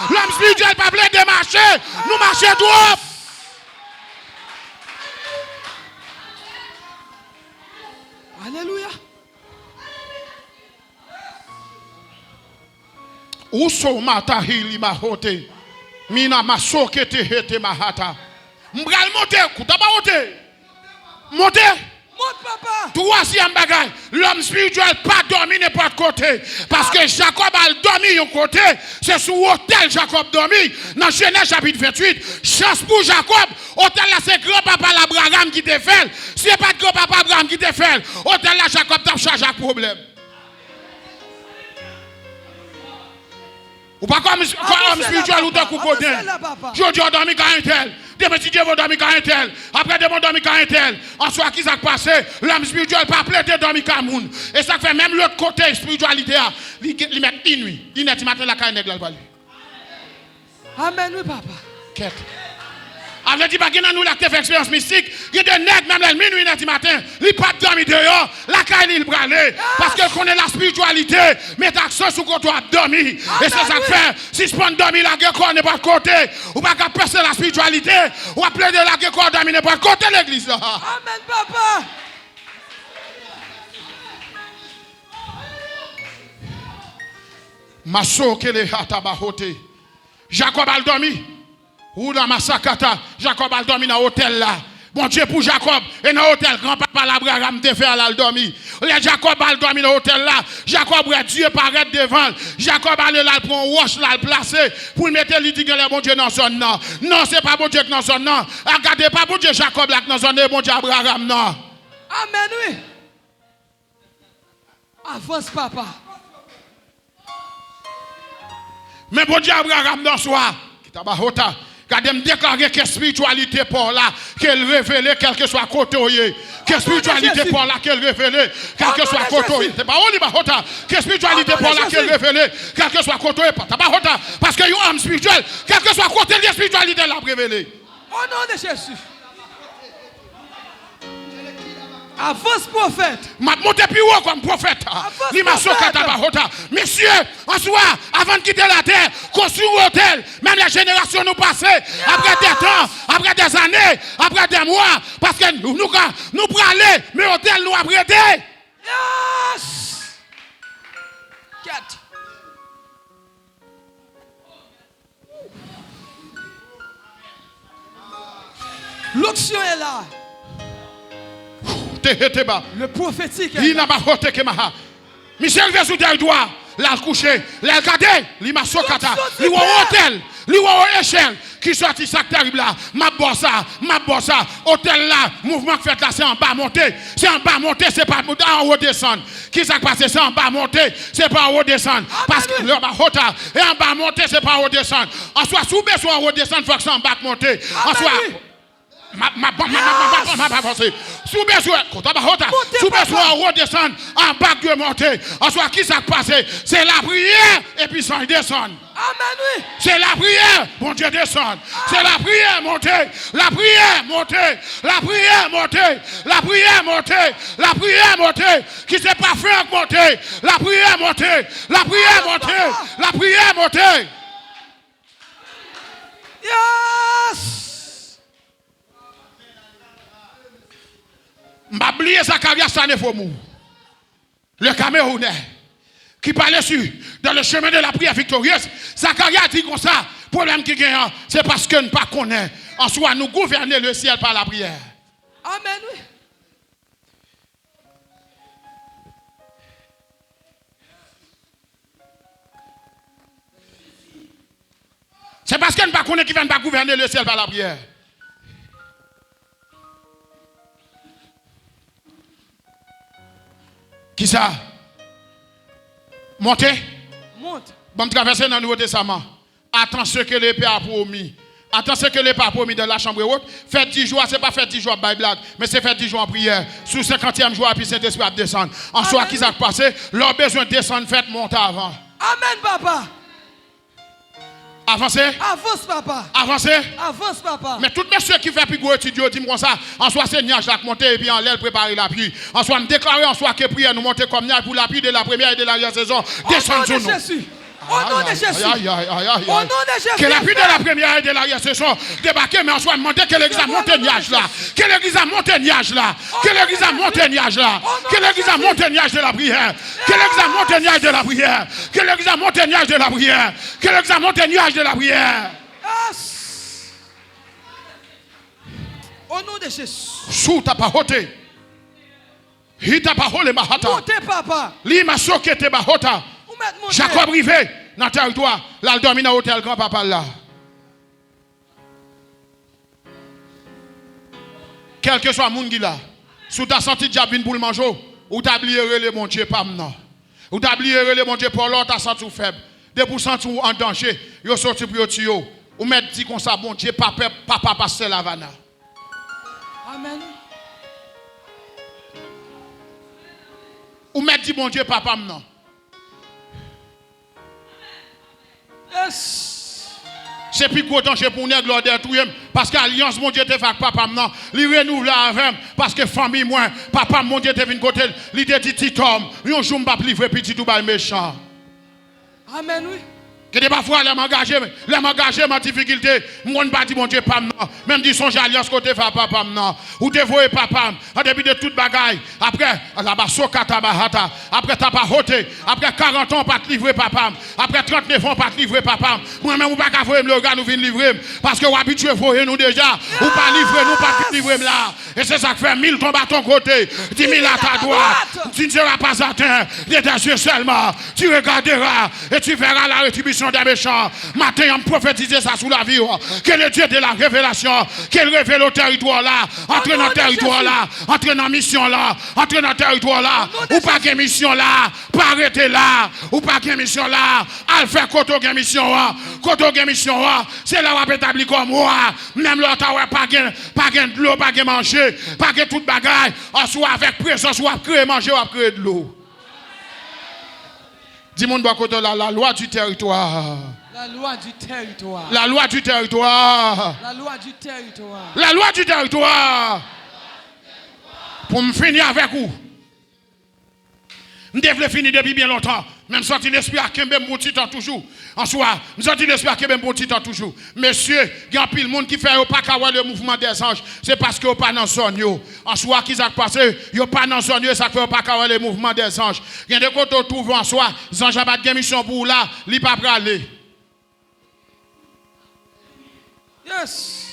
L'homme spirituel pas blé de marcher nous marcher trop. Alléluia. Uso mata hili mahote mina masokete hete mahata mbral monter kutaba monter Monte, papa. troisième bagaille l'homme spirituel pas dormi n'importe côté parce que Jacob a dormi un côté c'est sous hôtel Jacob dormi dans Genèse chapitre 28 chance pour Jacob hôtel là c'est grand papa l'Abraham qui te fait si c'est pas grand papa Abraham qui te fait hôtel là Jacob t'a chargé à problème. Ou pas comme homme spirituel ou de coucou. Je dis dormi quand un tel. Des petits dieux vont dormir quand un tel. Après des bons dormi quand un tel. En soit qui s'est passé, l'homme spirituel pas plaidé dormi quand moun. Et ça fait même l'autre côté spiritualité il met une nuit. Il matin la quand nèg là. Amen, oui, papa. Quête. veut dire pas qu'il y a nous qui fait expérience mystique, il y a des nègres même à minuit du matin, il pas dormi dehors, la caille il bralé parce que connaît la spiritualité, met accent sur qu'on doit dormir et c'est ça que fait. Si je prends dormir la gueule qu'on n'est pas de côté, ou pas qu'à percer la spiritualité, ou à plaider la gueule qu'on dormir n'est pas de côté l'église là. Amen papa. Maso kele hatabahote. Jacob a dormi. Ou dans Massakata, Jacob a dormi dans l'hôtel là. Bon Dieu pour Jacob, et dans l'hôtel, grand-papa l'Abraham te fait à dormi. Les Jacob a dormi dans l'hôtel là. Jacob a Dieu paraît devant. Jacob a là pour un roche là, le placer, pour mettre lui dire le bon Dieu dans son nom. Non, c'est pas bon Dieu dans son nom. Regardez pas bon Dieu Jacob là dans son nom, bon Dieu Abraham non. Amen, oui. Avance, papa. Mais bon Dieu Abraham dans soi, qui t'a bahota. Regardez me déclarer que spiritualité pour là, qu'elle révèle, quel que soit côté, que spiritualité pour là, qu'elle révèle, quel que soit côté. C'est pas on dit bahota, que spiritualité pour là, qu'elle révèle, quel que soit côté. T'as bahota, parce que yon homme spirituel, quel que soit côté, la spiritualité l'a révélé. Au nom de Jésus. Avance prophète. M'a monté plus haut comme prophète. Messieurs, en soi, avant de quitter la terre, construire un hôtel, même les générations nous passent, après des temps, après des années, après des mois, parce que nous pour aller, mais l'hôtel nous a prêté. Yes! 4. L'onction est là. Le prophétique. Il n'a pas voté que maha. Michel Vezou doit la coucher, la garder, li ma sokata, li wa hôtel, li wa échelle qui sorti ça terrible là. Ma bossa, hôtel là, mouvement fait là c'est en bas monter, c'est en bas monter, c'est pas en haut descendre. Qui ça passe c'est en bas monter, c'est pas en haut descendre parce que le bas hôtel et en bas monter c'est pas en haut descendre. En soit sous soit en haut descendre, faut que c'est en bas monter. En soit redescendre en bas de monter. En soit qui ça passe? C'est la prière et puis ça descend. Amen, oui. C'est la prière, mon Dieu descend. C'est la prière monter, la prière monter, la prière monter, la prière monter, la prière monter. Qui c'est pas faire monter, la prière monter, la prière monter, la prière monter. Yes. M'oublier Zacharias Sanefomou, le Camerounais, qui parlait dans le chemin de la prière victorieuse. Zacharias dit comme ça, problème qui gagne, c'est parce que nous ne connaissons pas. En soi, nous gouverner le ciel par la prière. Amen, oui. C'est parce que nous ne connaissons pas qui vient pas gouverner le ciel par la prière. Qui ça? Montez. Monte. Bon, traverser dans le Nouveau Testament. Attends ce que le Père a promis. Attends ce que le Père a promis dans la chambre haute. Faites 10 jours, ce n'est pas fait 10 jours by blague, mais c'est fait 10 jours en prière. Sous 50e jour, puis Saint-Esprit va descendre. En soi, qui s'est passé? Leur besoin de descendre, faites monter avant. Amen, papa. Avancez. Avance, papa. Avancez. Avance, papa. Mais tout monsieur qui fait plus gros étudiant, dit comme ça, en soi c'est nuage là monter et puis en l'aile préparer la pluie. En soi me déclarer en soi que prière nous monter comme nuage pour la pluie de la première et de la saison. Descendre sur nous. Au nom de Jésus. Au nom de Jésus. Que la pluie de la première et de la saison débarque, mais en soi demander que l'église a monté nuage là. Que l'église a monté nuage là. Que l'église a monté nuage là. Que l'église a monté nuage de la prière. Que l'église a monté nuage de la prière. Que l'église a monté nuage de la prière. Que l'église a monté nuage de la prière. Au nom de Jésus. Sous ta parole. Hita parole mahata. Montez, papa. Li masokete bahota. Jacob rivé dans le territoire. Là, il dormi dans l'hôtel grand-papa là. Quel que soit le monde qui là, sous ta senti diable pour le manger, ou t'as oublié le mon Dieu pas maintenant. Ou t'as oublié le mon Dieu pour l'autre, t'as senti faible. 2% ou en danger, yo sorti pour yo tuer. Ou mettre dit comme ça, bon Dieu, papa passe la vana. Amen. Ou mettre dit bon Dieu, papa maintenant. Yes. C'est plus gros danger pour nous, gloire de tout. Parce que l'alliance, mon Dieu, te fait papa maintenant. Il renouvelle avec. Parce que famille, moi, papa, mon Dieu, te vient côté. Il te dit, petit homme, un jour, je vais livrer petit tout bas méchant. Amen, oui. Que des parfois, les m'engager, ma difficulté, moi, ne pas dire, mon Dieu, pas maintenant. Même dit, son alliance côté papa, maintenant. Ou te voyez, papa, en début de toute bagaille. Après, là-bas, sokata bahata. Après, t'as pas hoté. Après 40 ans, pas te livrer, papa. Après 39 ans, pas te livrer, papa. Moi-même, ou pas qu'à voir le gars, nous venons livrer. Parce que, ou habitué, voyez nous déjà. Ou pas livrer, nous pas livrer là. Et c'est ça qui fait 1000 tombes à ton côté, 10 000 à ta droite. Tu ne seras pas atteint des yeux seulement. Tu regarderas et tu verras la rétribution des méchants. Matin, on prophétise ça sous la vie. Que le Dieu de la révélation, qu'il révèle au territoire là, entre dans le territoire là, entre dans la mission là, entre dans le territoire là, ou pas de mission là, pas arrêter là, ou pas de mission là, à faire côté de mission, c'est là où on peut établir comme moi, même là, pas de l'eau, pas de manger, pas de toute bagaille, soit avec pression, soit créer manger, ou créer de l'eau. Dis-moi la loi du territoire. La loi du territoire. La loi du territoire. La loi du territoire. La loi du territoire. Pour me finir avec vous. Je devais finir depuis bien longtemps. Même sorti l'esprit à Kembe bon petit temps toujours. En soi, nous sorti l'esprit à Kembe bon petit temps toujours. Messieurs, il y a un pile monde qui fait pas qu'avoir le mouvement des anges. C'est parce que pas dans zone yo. En soi, qui s'est passé, yo pas dans zone yo, ça fait pas qu'avoir le mouvement des anges. Il y a des côtés où trouve en soi, les anges pas de mission pour là, li pas praler. Yes.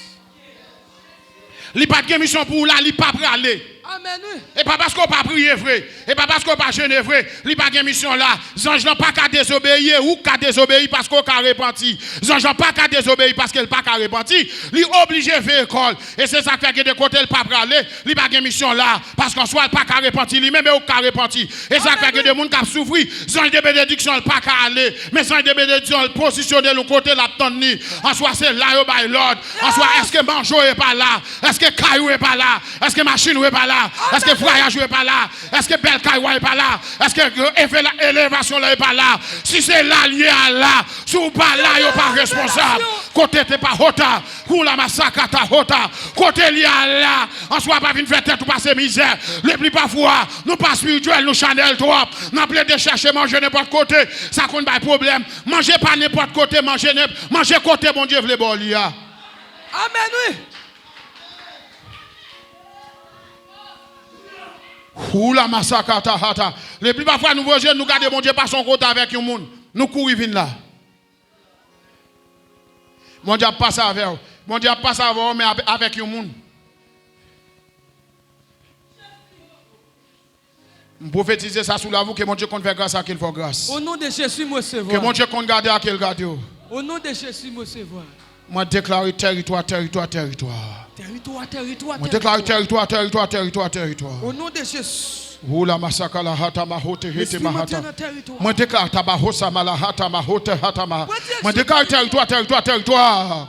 Li pas de mission pour là, li pas praler. Amen. Et pas parce qu'on pas prier vrai, et pas parce qu'on pas jeûner vrai, li pas de mission là. Les anges n'ont pas qu'à désobéir ou qu'à désobéir parce qu'on a repenti. Les anges n'ont pas qu'à désobéir parce qu'elle pas qu'à repenti. Li obligé faire école. Et c'est ça qui fait que de côté, il pas praler, li pas de mission là parce qu'en soit pas qu'à repenti, lui même ou qu'à repenti. Et ça fait que des gens qui souffrent, les anges de bénédiction pas qu'à aller, mais les anges de bénédiction positionner le côté la tonni. En soit c'est là yo by Lord. En soit est-ce que manjo est pas là? Est-ce que caillou est pas là? Est-ce que machine est pas là? Est-ce que voyage n'est pas là? Est-ce que belle caille n'est pas là? Est-ce que l'élévation n'est pas là? Si c'est là lié à là, si vous pas là, vous pas responsable. Côté t'es pas hota, pour la massacre ta hota. Côté lié à là, en soit pas venir faire tête ou passer misère. Le plus parfois, nous pas spirituel, nous chanel trop. Nous plaît de chercher manger n'importe côté. Ça compte pas de problème. Manger pas n'importe côté, manger côté, mon Dieu, vle bon liya. Amen, oui. Oula massacre hata. Les plus parfois nous voyons nous garder mon Dieu pas son côté avec un monde. Nous courir vinn là. Mon Dieu passe avec vous. Mon Dieu passe avec vous mais avec un monde. Je prophétise ça sous la vous que mon Dieu compte faire grâce à qu'il faut grâce. Au nom de Jésus, me recevoir. Que mon Dieu compte garder à qu'il garde. Au nom de Jésus, me recevoir. Moi déclare territoire. Territoire. Moi déclare territoire. Au nom de Jésus. Oula masaka la hata mahote hete mahata. Moi déclare tabahosa malahata mahote hata ma. Moi déclare territoire.